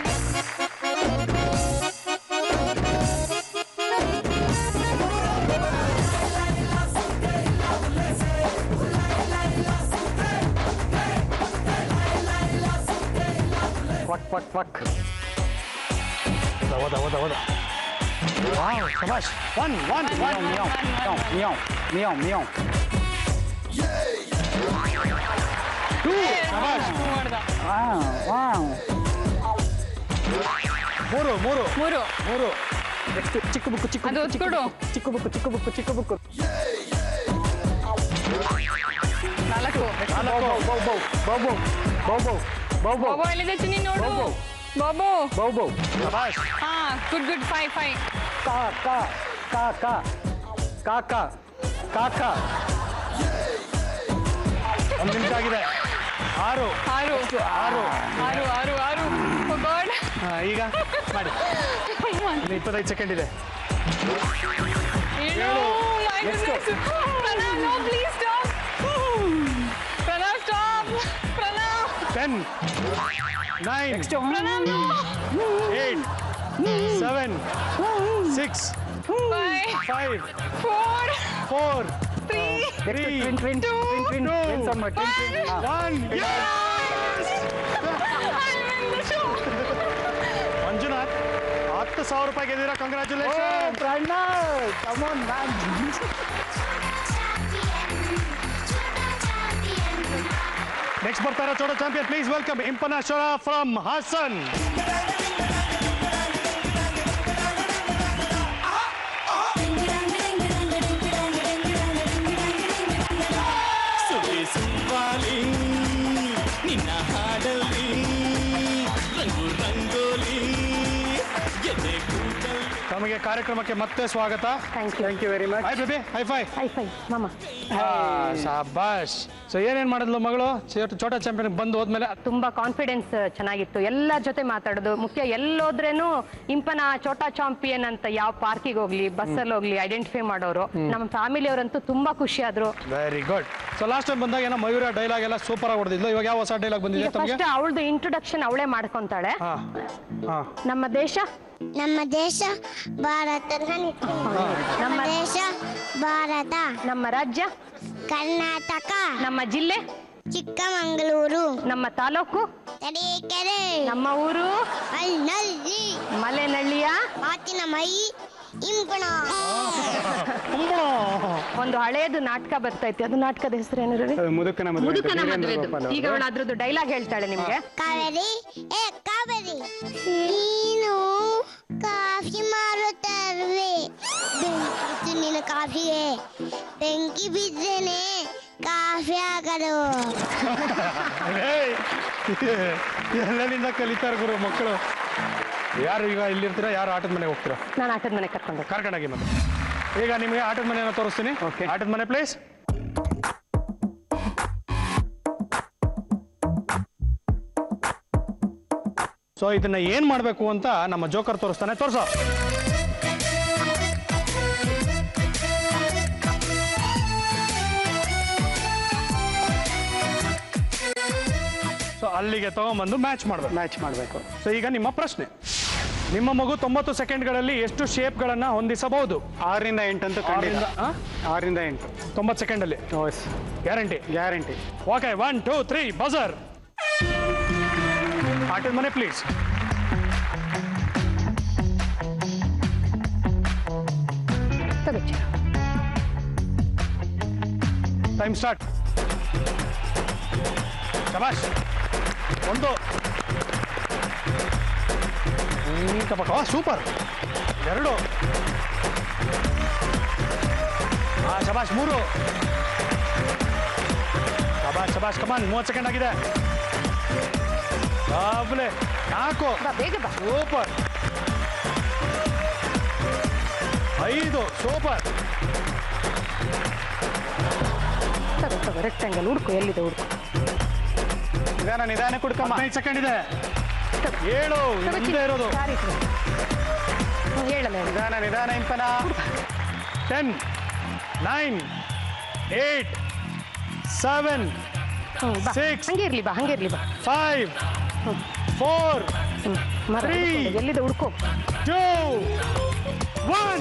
Fuck. Wow, shabash. One. Meow. 2, shabash. Wow. 3. ಚಿಕ್ಕ ಬುಕ್ಕು. ಅದು ಹೊತ್ಕೊಡು. ಚಿಕ್ಕ ಬುಕ್ಕು. 4. ಬಾಬು ಎಲ್ಲಿದೆ ಚಿನ್ನಿ ನೋಡು. ಬಾಬು. Shabash. ಹಾ, ಗುಡ್ 5. ಕಾಕ. 1 ನಿಮಿಷ ಆಗಿದೆ. 6. 6. Oh God. ಈಗ ಮಾಡಿ. ಇನ್ನು 25 ಸೆಕೆಂಡ್ ಇದೆ. 7. My goodness. Pranav, no, please stop. Pranav, stop. Pranav. 10, 9, Pranav, no. 8, 7, 6, 5, 4, 3, 2, 1. Yes! Manjunath 10,000 ರೂಪಾಯಿ ಗೆದ್ದೀರಾ. Congratulation. Come on, man. Next ಬರ್ತಾರ Chota champion. Please welcome Impanashwara from Hassan. ನಿನ್ನ ಹಾಡಲ್ಲಿ ರಂಗೋಲಿ ತಮಗೆ ಕಾರ್ಯಕ್ರಮಕ್ಕೆ ಮತ್ತೆ ಸ್ವಾಗತ. Thank you very much. Hi baby, high five. High five ಮಾಮ. ಶಾಬಾಷ್. ಸೊ ಏನೇನ್ ಮಾಡಿದ್ಲು ಮಗಳು ಛೋಟಾ ಚಾಂಪಿಯನ್ ಬಂದು ಹೋದ್ಮೇಲೆ? ತುಂಬಾ ಕಾನ್ಫಿಡೆನ್ಸ್ ಚೆನ್ನಾಗಿತ್ತು, ಎಲ್ಲರ ಜೊತೆ ಮಾತಾಡೋದು ಮುಖ್ಯ. ಎಲ್ಲೋದ್ರೇನು ಇಂಪನ ಛೋಟಾ ಚಾಂಪಿಯನ್ ಅಂತ ಯಾವ ಪಾರ್ಕಿಗೆ ಹೋಗ್ಲಿ ಬಸ್ಸಲ್ಲಿ ಹೋಗ್ಲಿ ಐಡೆಂಟಿಫೈ ಮಾಡೋರು. ನಮ್ಮ ಫ್ಯಾಮಿಲಿ ಅವರಂತೂ ತುಂಬಾ ಖುಷಿ ಆದ್ರು. Very good. So last time ಬಂದಾಗ ಏನೋ ಮಯೂರ ಡೈಲಾಗ್ ಎಲ್ಲ ಸೂಪರ್ ಆಗಿ ಹೊಡೆದಿದ್ಲು. ಇವಾಗ ಯಾವ ಹೊಸ ಡೈಲಾಗ್ ಬಂದಿದೆ ತಮಗೆ? ಫಸ್ಟ್ ಅವಳದು ಇಂಟ್ರೊಡಕ್ಷನ್ ಅವಳೇ ಮಾಡ್ಕೊಂತಾಳೆ. ನಮ್ಮ ದೇಶ ಭಾರತ. ನಮ್ಮ ದೇಶ ಭಾರತ. ನಮ್ಮ ರಾಜ್ಯ ಕರ್ನಾಟಕ. ನಮ್ಮ ಜಿಲ್ಲೆ ಚಿಕ್ಕಮಗಳೂರು. ನಮ್ಮ ತಾಲೂಕು ತರೀಕೆರೆ. ನಮ್ಮ ಊರು ಅಲ್ನಳ್ಳಿ. ಮಲೆನಳ್ಳಿಯ ಮಾತಿನ ಮೈ ಇಂಪಣ. ಒಂದು ಹಳೇದು ನಾಟಕ ಬರ್ತೈತಿ, ಅದು ನಾಟಕದ ಹೆಸರೇನು? ಮುದುಕನ ಮದುವೆ. ಈಗ ಅವಳು ಅದ್ರದ್ದು ಡೈಲಾಗ್ ಹೇಳ್ತಾಳೆ ನಿಮ್ಗೆ. ಕಾವೇರಿ ಕಾವೇರಿ ನೀನು ಕಾಫಿ ಮಾರುತ್ತವೆ, ಬೆಂಕಿ ನಿನ್ನ ಕಾಫಿಗೆ ಬೆಂಕಿ ಬಿದ್ದೇನೆ ಕಾಫಿ ಆಗಲು. ಎಲ್ಲೆಲ್ಲಿಂದ ಕಲಿತಾರ ಗುರು ಮಕ್ಕಳು. ಯಾರು ಈಗ ಇಲ್ಲಿರ್ತೀರಾ, ಯಾರು ಆಟದ ಮನೆಗೆ ಹೋಗ್ತೀರಾ? ನಾನು ಆಟದ ಮನೆ ಕರ್ಕೊಂಡೋಗಿ ಮತ್ತೆ ಈಗ ನಿಮಗೆ ಆಟದ ಮನೆಯನ್ನು ತೋರಿಸ್ತೀನಿ. ಆಟದ ಮನೆ ಪ್ಲೇಸ್. ಸೊ ಇದನ್ನ ಏನ್ ಮಾಡ್ಬೇಕು ಅಂತ ನಮ್ಮ ಜೋಕರ್ ತೋರಿಸ್ತಾನೆ. ತೋರ್ಸೋ. ಸೊ ಅಲ್ಲಿಗೆ ತಗೊಂಬಂದು ಮ್ಯಾಚ್ ಮಾಡಬೇಕು. ಸೊ ಈಗ ನಿಮ್ಮ ಪ್ರಶ್ನೆ, ನಿಮ್ಮ ಮಗು 90 ಸೆಕೆಂಡ್ಗಳಲ್ಲಿ ಎಷ್ಟು ಶೇಪ್ಗಳನ್ನ ಹೊಂದಿಸಬಹುದು? 6 ರಿಂದ 8 ಅಂತ. 6 ರಿಂದ 8 90 ಸೆಕೆಂಡಲ್ಲಿ. ಗ್ಯಾರಂಟಿ. Okay, 1 2 3 buzzer. ಆಟದ ಮನೆ ಪ್ಲೀಸ್. Time start. ಶಬಾಷ್. 1 ಸೂಪರ್. 2 ಶಬಾಷ್. 3 ಶಬಾಷ್. ಕಮಾನ್, 30 ಸೆಕೆಂಡ್ ಆಗಿದೆ. 4 ಸೂಪರ್. 5 ಸೂಪರ್. ರೆಕ್ಟಾಂಗಲ್ ಹುಡುಕು, ಎಲ್ಲಿದೆ ಹುಡುಕು. ನಿಧಾನ ಕುಡ್ಕಮ್ಮ. 15 ಸೆಕೆಂಡ್ ಇದೆ. 7 ಮುಂದೆ ಇರೋದು. ನಿಧಾನ ಇಂಪನ. 10 9 8 7 6 ಹಂಗಿರ್ಲಿ ಬಾ. 5 4 3 ಎಲ್ಲಿದೆ ಹುಡುಕು. 2 1.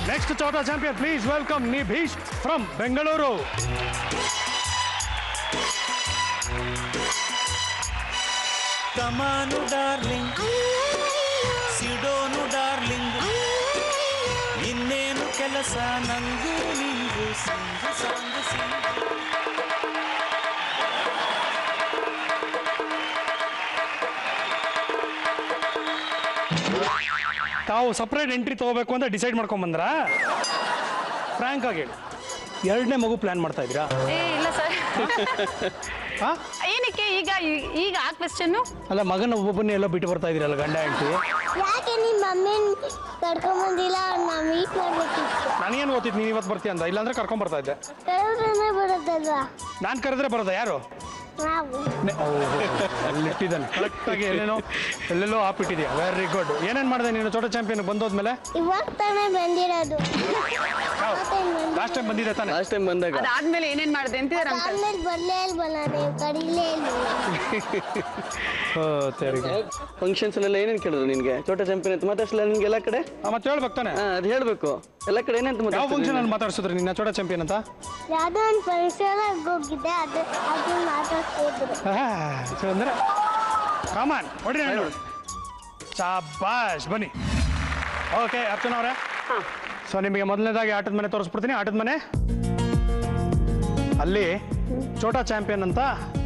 Next Chota champion, please welcome Nibhish from Bengaluru. Kamanu darling, Sidonu darling, innenu kelasa nangu ningu sangu. ತಾವು ಸಪ್ರೇಟ್ ಎಂಟ್ರಿ ತಗೋಬೇಕು ಅಂತ ಡಿಸೈಡ್ ಮಾಡ್ಕೊಂಡ್ ಬಂದ್ರ? ಫ್ರಾಂಕ್ ಆಗಿ ಹೇಳಿ, 2ನೇ ಮಗು ಪ್ಲಾನ್ ಮಾಡ್ತಾ ಇದ್ದೀರಾ? ಇಲ್ಲ ಸರ್. ಏನಕ್ಕೆ ಈಗ ಆ ಕ್ವೆಶ್ಚನ್? ಅಲ್ಲ, ಮಗನ ಒಬ್ಬೊಬ್ಬನೇ ಎಲ್ಲ ಬಿಟ್ಟು ಬರ್ತಾ ಇದೀರಲ್ಲ ಗಂಡ ಹೆಂಡತಿ. ಯಾಕೆ ನಿಮ್ಮ ಮಮ್ಮಿನ ಕರ್ಕೊಂಡ್ ಬಂದಿಲ್ಲ? ನಾ ಮೀಟ್ ಮಾಡ್ಬೇಕಿತ್ತು. ನನಗೇನು ಗೊತ್ತಿತ್ತು ನೀನು ಇವತ್ತು ಬರ್ತೀಯ ಅಂತ, ಇಲ್ಲಾಂದ್ರೆ ಕರ್ಕೊಂಡ್ ಬರ್ತಾ ಇದ್ದೆ. ಕರೆದ್ರೆ ಬರುತ್ತಲ್ವಾ? ನಾನು ಕರೆದ್ರೆ ಬರೋದ ಯಾರು? ನಾವು. ಅಲ್ಲಿಟ್ಟಿದ್ದಾನೆ ಕರೆಕ್ಟಾಗಿ. ಎಲ್ಲೆಲ್ಲೋ ಹಾಪಿಟ್ಟಿದ್ಯಾ. Very good. ಏನೇನು ಮಾಡಿದೆ ನೀನು ಛೋಟಾ ಚಾಂಪಿಯನ್ ಬಂದೋದ್ಮೇಲೆ? ಇವಾಗ ತಾನೇ ಬಂದಿರೋದು. ಲಾಸ್ಟ್ ಟೈಮ್ ಬಂದಿದೆ ತಾನೆ? ಲಾಸ್ಟ್ ಟೈಮ್ ಬಂದಾಗ ಅದಾದ್ಮೇಲೆ ಏನೇನ್ ಮಾಡಿದೆ ಅಂತಿದಾರ? ಆಮೇಲೆ ಬರ್ಲೇ ಇಲ್ವಲ್ಲ, ನೀವು ಕರೀಲೇ ಇಲ್ಲ. ಫಂಕ್ಷನ್ಸ್ ಅಲ್ಲೆಲ್ಲ ಏನೇನು ಕೇಳಿದ್ರು ನಿನ್ಗೆ ಛೋಟಾ ಚಾಂಪಿಯನ್ ಅಂತ ಮಾತಾಡ್ಸಲ್ಲ ನಿನ್ಗೆ ಎಲ್ಲ ಕಡೆ? ಮತ್ತೆ ಹೇಳ್ಬೇಕು ತಾನೆ? ಅದು ಹೇಳ್ಬೇಕು ಎಲ್ಲ ಕಡೆ ಏನಂತ ಯಾವ ಫಂಕ್ಷನ್ ಅಲ್ಲಿ ಮಾತಾಡ್ಸಿದ್ರಿ ನಿನ್ನ ಛೋಟಾ ಚಾಂಪಿಯನ್ ಅಂತ? ಯಾವುದೋ ಒಂದು ಫಂಕ್ಷನ್ ಹೋಗಿದ್ದೆ, ಅದು ಮಾತಾಡ್ತಿದ್ರು. ಅಂದ್ರೆ ಕಾಮನ್ ಹೊಡಿ. ಶಾಬಾಷ್, ಬನ್ನಿ. ಓಕೆ ಅರ್ಚನಾ ಅವರೇ, ಸೊ ನಿಮಗೆ ಮೊದಲನೇದಾಗಿ ಆಟದ ಮನೆ ತೋರಿಸ್ಬಿಡ್ತೀನಿ. ಆಟದ ಮನೆ ಅಲ್ಲಿ ಛೋಟಾ ಚಾಂಪಿಯನ್ ಅಂತ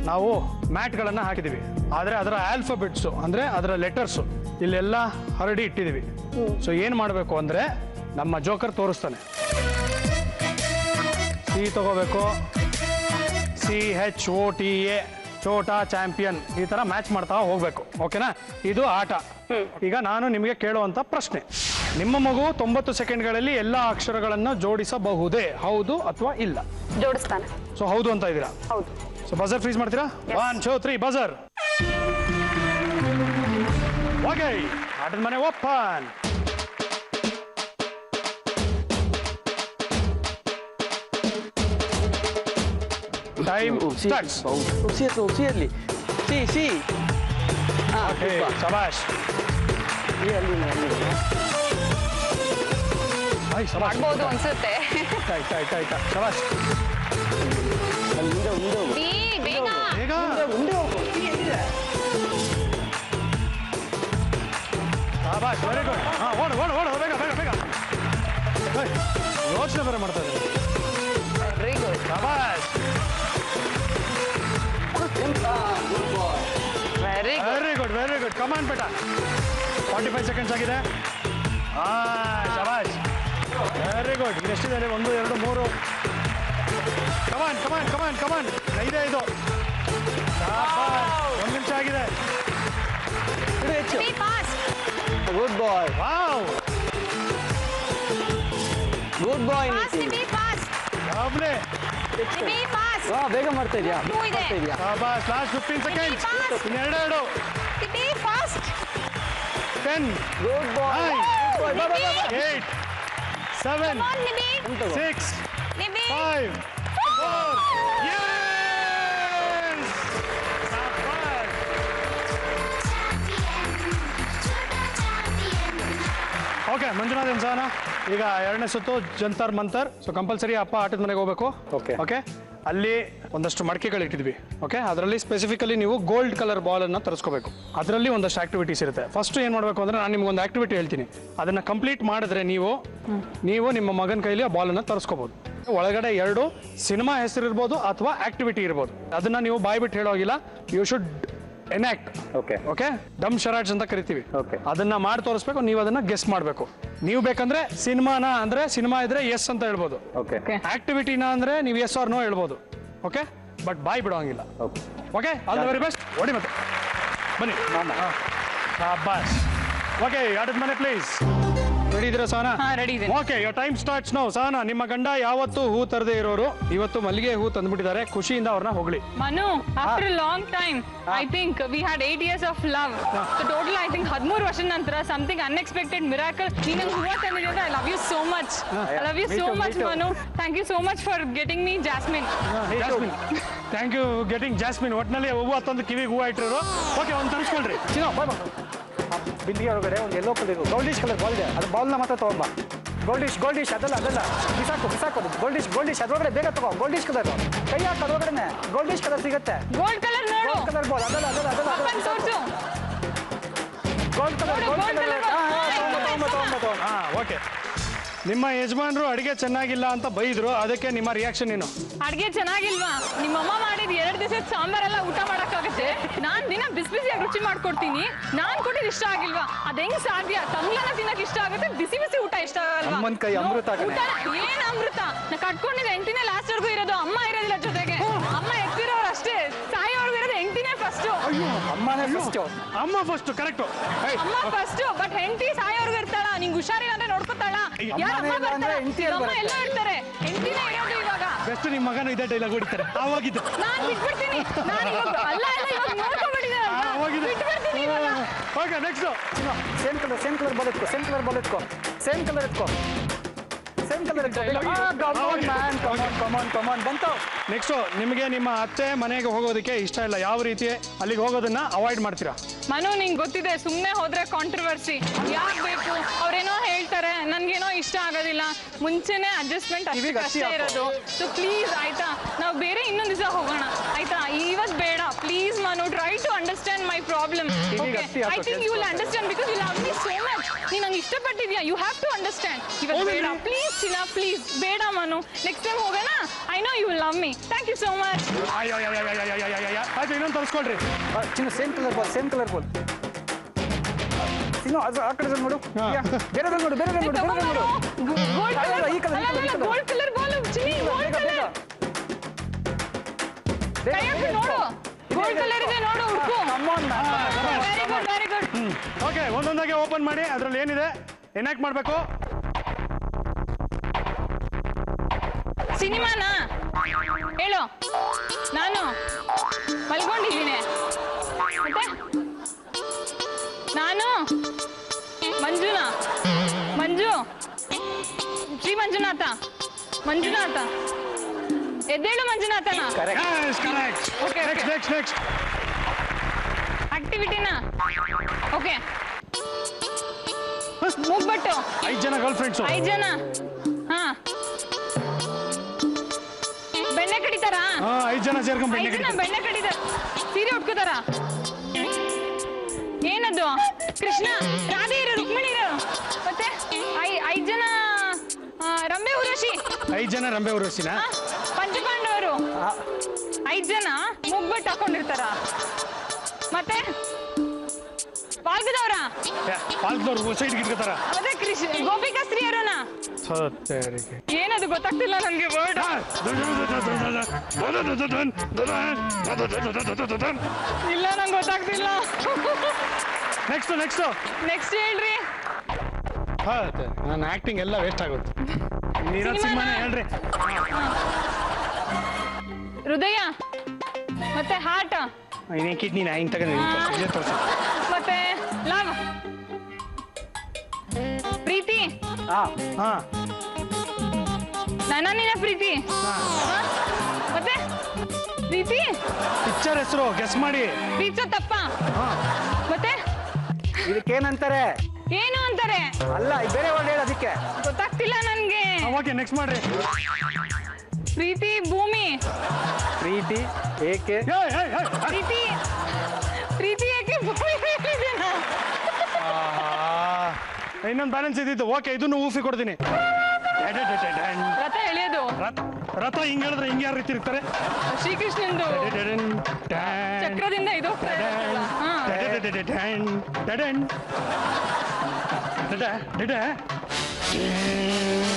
ನಾವು ಮ್ಯಾಟ್ಗಳನ್ನು ಹಾಕಿದ್ದೀವಿ. ಆದರೆ ಅದರ ಆಲ್ಫಾಬೆಟ್ಸು ಅಂದರೆ ಅದರ ಲೆಟರ್ಸು ಇಲ್ಲೆಲ್ಲ ಹರಡಿ ಇಟ್ಟಿದ್ದೀವಿ. ಸೊ ಏನು ಮಾಡಬೇಕು ಅಂದರೆ ನಮ್ಮ ಜೋಕರ್ ತೋರಿಸ್ತಾನೆ. ಸಿ ತಗೋಬೇಕು, CHOTA ಚೋಟಾ ಚಾಂಪಿಯನ್ ಈ ತರ ಮ್ಯಾಚ್ ಮಾಡ್ತಾ ಹೋಗ್ಬೇಕು. ಓಕೆನಾ? ಇದು ಆಟ. ಈಗ ನಾನು ನಿಮಗೆ ಕೇಳುವಂತ ಪ್ರಶ್ನೆ, ನಿಮ್ಮ ಮಗು 90 ಸೆಕೆಂಡ್ಗಳಲ್ಲಿ ಎಲ್ಲಾ ಅಕ್ಷರಗಳನ್ನು ಜೋಡಿಸಬಹುದೇ? ಹೌದು ಅಥವಾ ಇಲ್ಲ? ಜೋಡಿಸ್ತಾನೆ. ಸೊ ಹೌದು ಅಂತ ಇದ್ದೀರಾ? ಹೌದು. ಸೊ ಬಜರ್ ಫ್ರೀಸ್ ಮಾಡ್ತೀರಾ? 1 2 3 ಬಜರ್. ಓಕೆ, ಆಟದ ಮನೆ ಓಪನ್. Time starts. ಉಸಿರ್ಲಿ ಸಿ ಓಕೆ, ಶಬಾಷ್. ಐ ಶಬಾಷ್. ಮಾಡ್ಬೋದು ಅನ್ಸುತ್ತೆ. ಆಯ್ತಾ ಶಬಾಷ್. ಬೇಗ. ಬೇಗ ಶಬಾಷ್, ವೆರಿ ಗುಡ್. ಹಾ, ಓಡು ಬೇಗ ಬೇಗ ಬೇಗ. ಯೋಚನೆ ಬೇರೆ ಮಾಡ್ತಾ ಇದ್ದಾರೆ. Very good. ಶಬಾಷ್, ವೆರಿ ಗುಡ್. ಕಮಾನ್ ಬೇಟ. 45 ಸೆಕೆಂಡ್ಸ್ ಆಗಿದೆ. ಶಬಾಷ್, ವೆರಿ ಗುಡ್. ಎಷ್ಟಿದೆ? 1 2 3. ಕಮಾನ್. 5 1 ನಿಮಿಷ ಆಗಿದೆ. Good boy. Wow, good boy. ಡಬ್ಲೆ. ಬೇಗ ಮಾಡ್ತಾ ಇದೆಯಾ? ಶಬಾಷ್. Last 15 seconds. ಇನ್ನೆರಡು. 10 ಗುಡ್ ಬಾಯ್. 8 7 6 5 4. Yes! ಶಬಾಷ್. ಓಕೆ, ಮಂಜುನಾಥ್ ಇನ್ಸಾನ ಈಗ 2ನೇ ಸುತ್ತು ಜಂತರ್ ಮಂತರ್. ಸೊ ಕಂಪಲ್ಸರಿ ಅಪ್ಪ ಆಟದ ಮನೆಗೆ ಹೋಗ್ಬೇಕು. ಓಕೆ, ಅಲ್ಲಿ ಒಂದಷ್ಟು ಮಡಕೆಗಳು ಇಟ್ಟಿದ್ವಿ. ಓಕೆ, ಅದರಲ್ಲಿ ಸ್ಪೆಸಿಫಿಕಲಿ ನೀವು ಗೋಲ್ಡ್ ಕಲರ್ ಬಾಲ್ ಅನ್ನ ತರಿಸ್ಕೋಬೇಕು. ಅದರಲ್ಲಿ ಒಂದಷ್ಟು ಆಕ್ಟಿವಿಟೀಸ್ ಇರುತ್ತೆ. ಫಸ್ಟ್ ಏನ್ ಮಾಡಬೇಕು ಅಂದ್ರೆ, ನಾನು ನಿಮ್ಗೆ ಒಂದು ಆಕ್ಟಿವಿಟಿ ಹೇಳ್ತೀನಿ. ಅದನ್ನ ಕಂಪ್ಲೀಟ್ ಮಾಡಿದ್ರೆ ನೀವು ನಿಮ್ಮ ಮಗನ ಕೈಲಿ ಆ ಬಾಲ್ ಅನ್ನ ತರಿಸ್ಕೋಬಹುದು. ಒಳಗಡೆ 2 ಸಿನಿಮಾ ಹೆಸರು ಇರ್ಬೋದು ಅಥವಾ ಆಕ್ಟಿವಿಟಿ ಇರ್ಬೋದು. ಅದನ್ನ ನೀವು ಬಾಯ್ ಬಿಟ್ಟು ಹೇಳೋಗಿಲ್ಲ. You should enact. Okay, dumb charades ಅಂತ ಕರಿತೀವಿ. ಅದನ್ನ ಮಾಡಿ ತೋರಿಸ್ಬೇಕು. ನೀವು ಅದನ್ನ ಗೆಸ್ ಮಾಡಬೇಕು. ನೀವು ಬೇಕಂದ್ರೆ ಸಿನಿಮಾ ಇದ್ರೆ ಎಸ್ ಅಂತ ಹೇಳ್ಬೋದು. ಆಕ್ಟಿವಿಟಿನ ಅಂದ್ರೆ ನೀವು ಎಸ್ ಆರ್ ನೋ ಹೇಳ್ಬೋದು. ಓಕೆ, ಬಟ್ ಬಾಯ್ ಬಿಡೋಂಗಿಲ್ಲ. Okay, all the very best. ಓಡಿ ಮತ್ತೆ ಬನ್ನಿ. ಶಾಬಾಷ್. ಓಕೆ, ಆಟದ ಮನೆ ಪ್ಲೀಸ್. ರೆಡಿ ಇದ್ದೀರಾ ಸಹನಾ? ರೆಡಿ ಇದೆ. Okay, your time starts now. Sahana, ನಿಮ್ಮ ಗಂಡ ಯಾವತ್ತೂ ಹೂ ತರದೇ ಇರೋರು ಇವತ್ತು ಮಲ್ಲಿಗೆ ಹೂ ತಂದ್ಬಿಟ್ಟಿದ್ದಾರೆ. ಖುಷಿಯಿಂದ ಅವ್ರನ್ನ ಹೊಗಳಿ. Manu, after a long time, I think we had 8 years of love. So total, I think 13 ವರ್ಷದ ನಂತರ something unexpected miracle. ನೀನು ಹೂವ ತಂದಿದ್ದೀರ. I love you so much. I love you so much, Manu. Thank you so much for getting me Jasmine. Jasmine, thank you getting jasmine. ಒಟ್ಟಿನಲ್ಲಿ ಹೂವು ತಂದು ಕಿವಿಗೆ ಹೂವು ಇಟ್ಟಿರೋರು. ಓಕೆ, ಒಂದು ತರಿಸ್ಕೊಳ್ರಿ. ಬಿಂದಿಗೆ ಒಳಗಡೆ ಒಂದು yellow colour goldish colour ball ಇದೆ. ಅದು ಬಾಲ್ನ ಮಾತ್ರ ತಗೊಂಬ. ಗೋಲ್ಡಿಶ್ ಅದಲ್ಲ ಬಿಸಾಕು. ಗೋಲ್ಡಿಶ್ ಅದ್ರೊಳಗಡೆ ಬೇಗ ತಗೋ. ಗೋಲ್ಡಿಶ್ ಕಲರ್ ಕೈ ಹಾಕಿ ಅದ್ರೊಳಗಡೆ ಗೋಲ್ಡಿಶ್ ಕಲರ್ ಸಿಗುತ್ತೆ. Gold color ನೋಡು. ಗೋಲ್ಡ್ ಕಲರ್ ಬಾಲ್ ಅದಲ್ಲ. Open ತೋರ್ಸು. ಗೋಲ್ಡ್ ಕಲರ್ ತಗೊಂಬ. ಓಕೆ, ನಿಮ್ಮ ಯಜಮಾನರು ಅಡಿಗೆ ಚೆನ್ನಾಗಿಲ್ಲ ಅಂತ ಬೈದ್ರು. ಅದಕ್ಕೆ ನಿಮ್ಮ ರಿಯಾಕ್ಷನ್ ಏನು? ಅಡ್ಗೆ ಚೆನ್ನಾಗಿಲ್ವಾ? ನಿಮ್ಮಮ್ಮ ಮಾಡಿದ 2 ದಿವಸದ ಸಾಂಬಾರೆಲ್ಲ ಊಟ ಮಾಡಕ್ಕಾಗತ್ತೆ? ನಾನ್ ದಿನ ಬಿಸಿಯಾಗಿ ರುಚಿ ಮಾಡ್ಕೊಡ್ತೀನಿ. ನಾನ್ ಕೊಟ್ಟಿದ್ ಇಷ್ಟ ಆಗಿಲ್ವಾ? ಅದ್ ಹೆಂಗ್ ಸಾಧ್ಯ? ತಂಗ್ಳನ್ನ ತಿನ್ನಕ್ ಇಷ್ಟ ಆಗುತ್ತೆ, ಬಿಸಿ ಊಟ ಇಷ್ಟ ಆಗಲ್ವಾ? ಅಮ್ಮನ್ ಕೈ ಅಮೃತ ಕಣೆ. ಏನ್ ಅಮೃತ? ನಾ ಕಟ್ಕೊಂಡಿದ್ದ ಹೆಂಡತಿನೇ ಲಾಸ್ಟ್ ವರ್ಗೂ ಇರೋದು. ಅಮ್ಮ ಇರೋದಿಲ್ಲ ಜೊತೆಗೆ. ಅಮ್ಮ ಎತ್ತಿರೋರು ಅಷ್ಟೇ, ಸಾಯೋವರೆಗೂ ಇರೋದು ಹೆಂಡತಿನೇ ಫಸ್ಟ್. ಅಮ್ಮನೇ ಫಸ್ಟ್. ಅಮ್ಮ ಫಸ್ಟ್, ಕರೆಕ್ಟ್. ಅಮ್ಮ ಫಸ್ಟ್, ಬಟ್ ಹೆಂಡತಿ ಸಾಯೋವರೆಗೂ ಇರ್ತಾಳ. ನಿಂಗೆ ಹುಷಾರಿಲ್ಲ ಅಂದ್ರೆ ನೋಡ್ಕೊತಾಳ. ಯಾರಮ್ಮ ಬರ್ತಾರೆ? ಅಮ್ಮ ಎಲ್ಲ ಇರ್ತಾರೆ, ಹೆಂಡತಿನೇ ಇರೋದು ಇವಾಗ. ಬೆಸ್ಟ್. ನಿಮ್ಮ ಮಗನು ಇದೇ ಡೈಲಾಗ್ ಹೊಡಿತಾರೆ. ಆವಾಗಿದ್ದು ನಾನ್ ಬಿಟ್ಬಿಡ್ತೀನಿ. ನಾನು ಇವಾಗ ಇವಾಗ ನೋಡ್ಕೊಂಡ್ಬಿಟ್ಟಿದ್ದಾರೆ. ಬಿಟ್ಬಿಡ್ತೀನಿ ಇವಾಗ. Okay, next. Same colour ball ಎತ್ಕೋ. ಸೇಮ್ ಕಲರ್ ಎತ್ಕೋ. ಬಂತು. ನೆಕ್ಸ್ಟ್, ನಿಮಗೆ ನಿಮ್ಮ ಅತ್ತೆ ಮನೆಗೆ ಹೋಗೋದಕ್ಕೆ ಇಷ್ಟ ಇಲ್ಲ. ಯಾವ ರೀತಿ ಅಲ್ಲಿಗೆ ಹೋಗೋದನ್ನ ಅವಾಯ್ಡ್ ಮಾಡ್ತೀರಾ? ಮನು, ನಿಂಗೆ ಗೊತ್ತಿದೆ, ಸುಮ್ಮನೆ ಹೋದ್ರೆ ಕಾಂಟ್ರವರ್ಸಿ. ಯಾಕೆ ಬೇಕು? ಅವ್ರೇನೋ ಹೇಳ್ತಾರೆ, ನನ್ಗೇನೋ ಇಷ್ಟ ಆಗೋದಿಲ್ಲ. ಮುಂಚೆನೆ ಅಡ್ಜಸ್ಟ್ಮೆಂಟ್ ಅಷ್ಟೇ ಇರೋದು. ಸೊ ಪ್ಲೀಸ್, ಆಯ್ತಾ, ನಾವು ಬೇರೆ ಇನ್ನೊಂದು ದಿವಸ ಹೋಗೋಣ, ಆಯ್ತಾ? ಇವತ್ತು ಬೇಡ please. Manu, try to understand my problem. I think you will understand because you love me so much. ನೀನು ನಂಗೆ ಇಷ್ಟಪಟ್ಟಿದ್ಯಾ. You have to understand. ಇವತ್ತು ಬೇಡ ಪ್ಲೀಸ್. ಚಿನ್ನ ಪ್ಲೀಸ್, ಬೇಡ ಮನು. ನೆಕ್ಸ್ಟ್ ಟೈಮ್ ಹೋಗೋಣ. I know you will love me. Thank you so much. ಆಯ್ತು, ಇನ್ನೊಂದು ತರಿಸ್ಕೊಳ್ರಿ. Same colour ball. ಅದು ಆ ಕಡೆ ನೋಡು. ಬೇರೆ ನೋಡು. Gold colour ball. ಚಿನ್ನಿ, ಗೋಲ್ಡ್ ಕಲರ್. ನೋಡು. ಗೋಲ್ಡ್ ಕಲರ್ ಇದೆ ನೋಡು ಹುಡ್ಕು. Very good very good. Okay, ಒಂದೊಂದಾಗೆ ಓಪನ್ ಮಾಡಿ. ಅದ್ರಲ್ಲಿ ಏನಿದೆ ಎನಾಕ್ಟ್ ಮಾಡಬೇಕು. ಸಿನಿಮಾನಾ ಹೇಳು. ನಾನು ಮಲ್ಕೊಂಡಿದ್ದೀನಿ. ಮತ್ತೆ ನಾನು ಮಂಜುನಾ, ಮಂಜು, ಶ್ರೀ ಮಂಜುನಾಥ, ಮಂಜುನಾಥ, ಎದ್ದೇಳು ಮಂಜುನಾಥನ. ಓಕೆ ನೆಕ್ಸ್ಟ್ ಆಕ್ಟಿವಿಟಿನಾ. ಓಕೆ, ಮೂಗ್ಬಟ್ಟು. 5 ಜನ ಗರ್ಲ್ ಫ್ರೆಂಡ್ಸ್. 5 ಜನ. ಹಾ, ಬೆಣ್ಣೆ ಕಡಿತಾರಾ? 5 ಜನ ಸೇರ್ಕೊಂಡು 5 ಜನ ಬೆಣ್ಣೆ ಕಡಿತಾರ. ಸೀರೆ ಉಟ್ಕೋತಾರ. ಏನದು? ಕೃಷ್ಣ, ರಾಧೆ ಇರು, ರುಕ್ಮಿಣಿ ಇರು. ಮತ್ತೆ 5 ಜನ ರಂಬೆ ಉರ್ವಶಿ. 5 ಜನ ರಂಬೆ ಉರ್ವಶಿನ. ಪಂಚಪಾಂಡವರು 5 ಜನ ಮುಗ್ಬಟ್ಟು ಹಾಕೊಂಡಿರ್ತಾರ. ಮತ್ತೆ ಪಾಲ್ಗದವ್ರ, ಪಾಲ್ಗದವ್ರು ಸೈಡ್ ಇಟ್ಕೋತಾರ. ಮತ್ತೆ ಗೋಪಿಕಾ ಸ್ತ್ರೀಯರೋನ. ಏನದು ಗೊತ್ತಾಗ್ತಿಲ್ಲ ನನಗೆ ವರ್ಡ್. ಇಲ್ಲ, ನಂಗೆ ಗೊತ್ತಾಗ್ತಿಲ್ಲ. ನೆಕ್ಸ್ಟ್ ಹೇಳ್ರಿ. ನನ್ನ ಆಕ್ಟಿಂಗ್ ಎಲ್ಲ ವೇಸ್ಟ್ ಆಗುತ್ತೆ. ಸಿನಿಮಾನೇ ಹೇಳ್ರಿ. ಹೃದಯ, ಮತ್ತೆ ಹಾರ್ಟ್, ಕಿಡ್ನಿ ಹಿಂಗ್ ತಗೊಂಡು ಮತ್ತೆ ಲವ್, ಪ್ರೀತಿ. ನನ್ನ ಪ್ರೀತಿ. ಮತ್ತೆ ಪ್ರೀತಿ ಪಿಕ್ಚರ್ ಹೆಸರು ಗೆಸ್ ಮಾಡಿ. ಪ್ರೀತಿ ತಪ್ಪ. ಮತ್ತೆ ಇದಕ್ಕೇನಂತಾರೆ? ಏನು ಅಂತಾರೆ? ಅಲ್ಲ, ಬೇರೆ ವರ್ಡ್ ಹೇಳ. ಅದಕ್ಕೆ ಗೊತ್ತಾಗ್ತಿಲ್ಲ ನನ್ಗೆ. ಓಕೆ, ನೆಕ್ಸ್ಟ್ ಮಾಡ್ರಿ. ಪ್ರೀತಿ ಭೂಮಿ. ಪ್ರೀತಿ ಏಕೆ? ಪ್ರೀತಿ, ಪ್ರೀತಿ ಏಕೆ ಭೂಮಿ ಹೇಳಿದೆನಾ? ಇನ್ನೊಂದು ಬ್ಯಾಲೆನ್ಸ್ ಇದ್ದಿತ್ತು. ಓಕೆ, ಇದನ್ನು ಊಫಿ ಕೊಡ್ತೀನಿ. ರಥ ಎಳೆಯೋದು. ರಥ ಹಿಂಗ್ ಹೇಳಿದ್ರೆ ಹಿಂಗೆ ಯಾರು ರೀತಿ ಇರ್ತಾರೆ? ಶ್ರೀಕೃಷ್ಣಂದು ಚಕ್ರದಿಂದ ಇದು.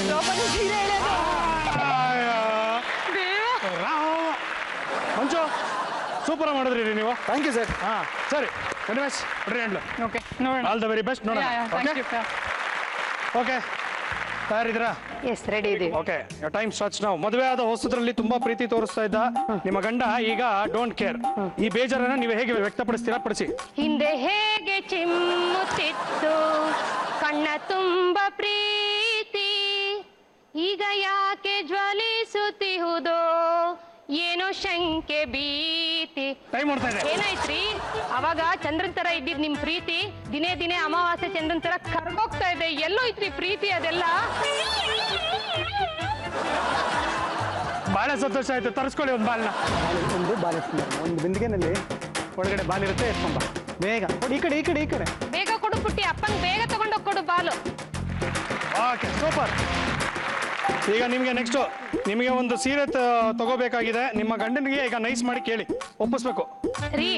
ದ್ರೌಪದಿ ಸೀರೆ ಎಳೆಯೋದು. ಮಂಚು, ಸೂಪರ್ ಮಾಡಿದ್ರಿ ನೀವು. Thank you sir. ಸರಿ, ಎನಿವೇಸ್ ಹ್ಯಾಂಡ್ಲು. ಓಕೆ, ನೋಡೋಣ. All the very best. ನೋಡೋಣ. ಓಕೆ, ತಯಾರಿದ್ದೀರಾ? ಎಸ್, ರೆಡಿ ಇದೀವಿ. ಓಕೆ, ಟೈಮ್ ಸ್ಟಾರ್ಟ್ಸ್ ನಾವು. ಮದುವೆ ಆದ ಹೊಸದ್ರಲ್ಲಿ ತುಂಬಾ ಪ್ರೀತಿ ತೋರಿಸ್ತಾ ಇದ್ದ ನಿಮ್ಮ ಗಂಡ ಈಗ ಡೋಂಟ್ ಕೇರ್. ಈ ಬೇಜಾರನ್ನ ನೀವು ಹೇಗೆ ವ್ಯಕ್ತಪಡಿಸ್ತೀರಾ? ಪಡಿಸಿ. ಹಿಂದೆ ಹೇಗೆ ಚಿಮ್ಮುತ್ತಿತ್ತು ಕಣ್ಣ ತುಂಬ ಪ್ರೀತಿ, ಈಗ ಯಾಕೆ ಜ್ವಲಿಸುತ್ತಿಹುದೋ ಏನೋ ಶಂಕೆ ಭೀತಿ. ಟೈಮ್ ಮಾಡ್ತಾ ಇದೆ. ಏನಾಯ್ತ್ರಿ? ಅವಾಗ ಚಂದ್ರನ್ ತರ ಇದ್ದಿದ್ ನಿಮ್ ಪ್ರೀತಿ ದಿನೇ ದಿನೇ ಅಮಾವಾಸ್ಯೆ ಚಂದ್ರನ್ ತರ ಕರ್ಗೋಗ್ತಾ ಇದೆ. ಎಲ್ಲೋ ಐತ್ರಿ ಪ್ರೀತಿ? ಅದೆಲ್ಲ ಬಹಳ ಸಂತೋಷ ಆಯ್ತು. ತರಿಸ್ಕೊಳ್ಳಿ ಒಂದು ಬಾಲ್ನ. ಒಂದು ಬಾಲ್ ಒಂದು ಬಿಂದಿಗೆನಲ್ಲಿ ಒಳಗಡೆ ಬಾಲ್ ಇರುತ್ತೆ, ಎತ್ಕೊಂಬ ಬೇಗ. ಈ ಕಡೆ ಈ ಕಡೆ ಈ ಕಡೆ. ಬೇಗ ಕೊಡು ಪುಟ್ಟಿ, ಅಪ್ಪನ್ ಬೇಗ ತಗೊಂಡೋಗ್ ಕೊಡು ಬಾಲು. Okay, super. ಈಗ ನಿಮಗೆ ನೆಕ್ಸ್ಟ್ ನಿಮಗೆ ಒಂದು ಸೀರೆ ತಗೋಬೇಕಾಗಿದೆ. ನಿಮ್ಮ ಗಂಡನಿಗೆ ಈಗ ನೈಸ್ ಮಾಡಿ ಕೇಳಿ, ಒಪ್ಪಿಸ್ಬೇಕು. ರೀ,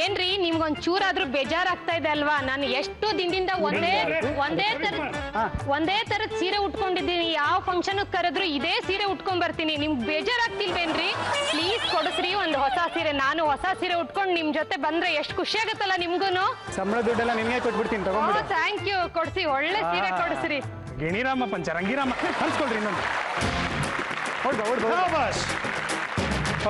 ಏನ್ರಿ ನಿಮ್ಗೊಂದ್ ಚೂರಾದ್ರೂ ಬೇಜಾರಾಗ್ತಾ ಇದೆ ಅಲ್ವಾ? ನಾನು ಎಷ್ಟು ದಿನದಿಂದ ಒಂದೇ ತರದ್ ಸೀರೆ ಉಟ್ಕೊಂಡಿದ್ದೀನಿ. ಯಾವ ಫಂಕ್ಷನ್ ಕರೆದ್ರು ಇದೇ ಸೀರೆ ಉಟ್ಕೊಂಡ್ ಬರ್ತೀನಿ. ನಿಮ್ಗೆ ಬೇಜಾರಾಗ್ತಿಲ್ವೇನ್ರಿ? ಪ್ಲೀಸ್ ಕೊಡಿಸ್ರಿ ಒಂದು ಹೊಸ ಸೀರೆ. ನಾನು ಹೊಸ ಸೀರೆ ಉಟ್ಕೊಂಡು ನಿಮ್ ಜೊತೆ ಬಂದ್ರೆ ಎಷ್ಟು ಖುಷಿ ಆಗತ್ತಲ್ಲ ನಿಮ್ಗೂನು. ಸಂಬಳ ದುಡ್ಡೆಲ್ಲ ನಿಮ್ಗೆ ಕೊಟ್ಬಿಡ್ತೀನಿ, ತಗೊಂಡ್ಬಿಡಿ. Thank you, ಕೊಡ್ಸಿ. ಒಳ್ಳೆ ಸೀರೆ ಕೊಡಿಸ್ರಿ. ಗಿಣಿರಾಮ ಪಂಚ ರಂಗಿರಾಮ ಕಳ್ಸ್ಕೊಳ್ರಿ ಇನ್ನೊಂದು.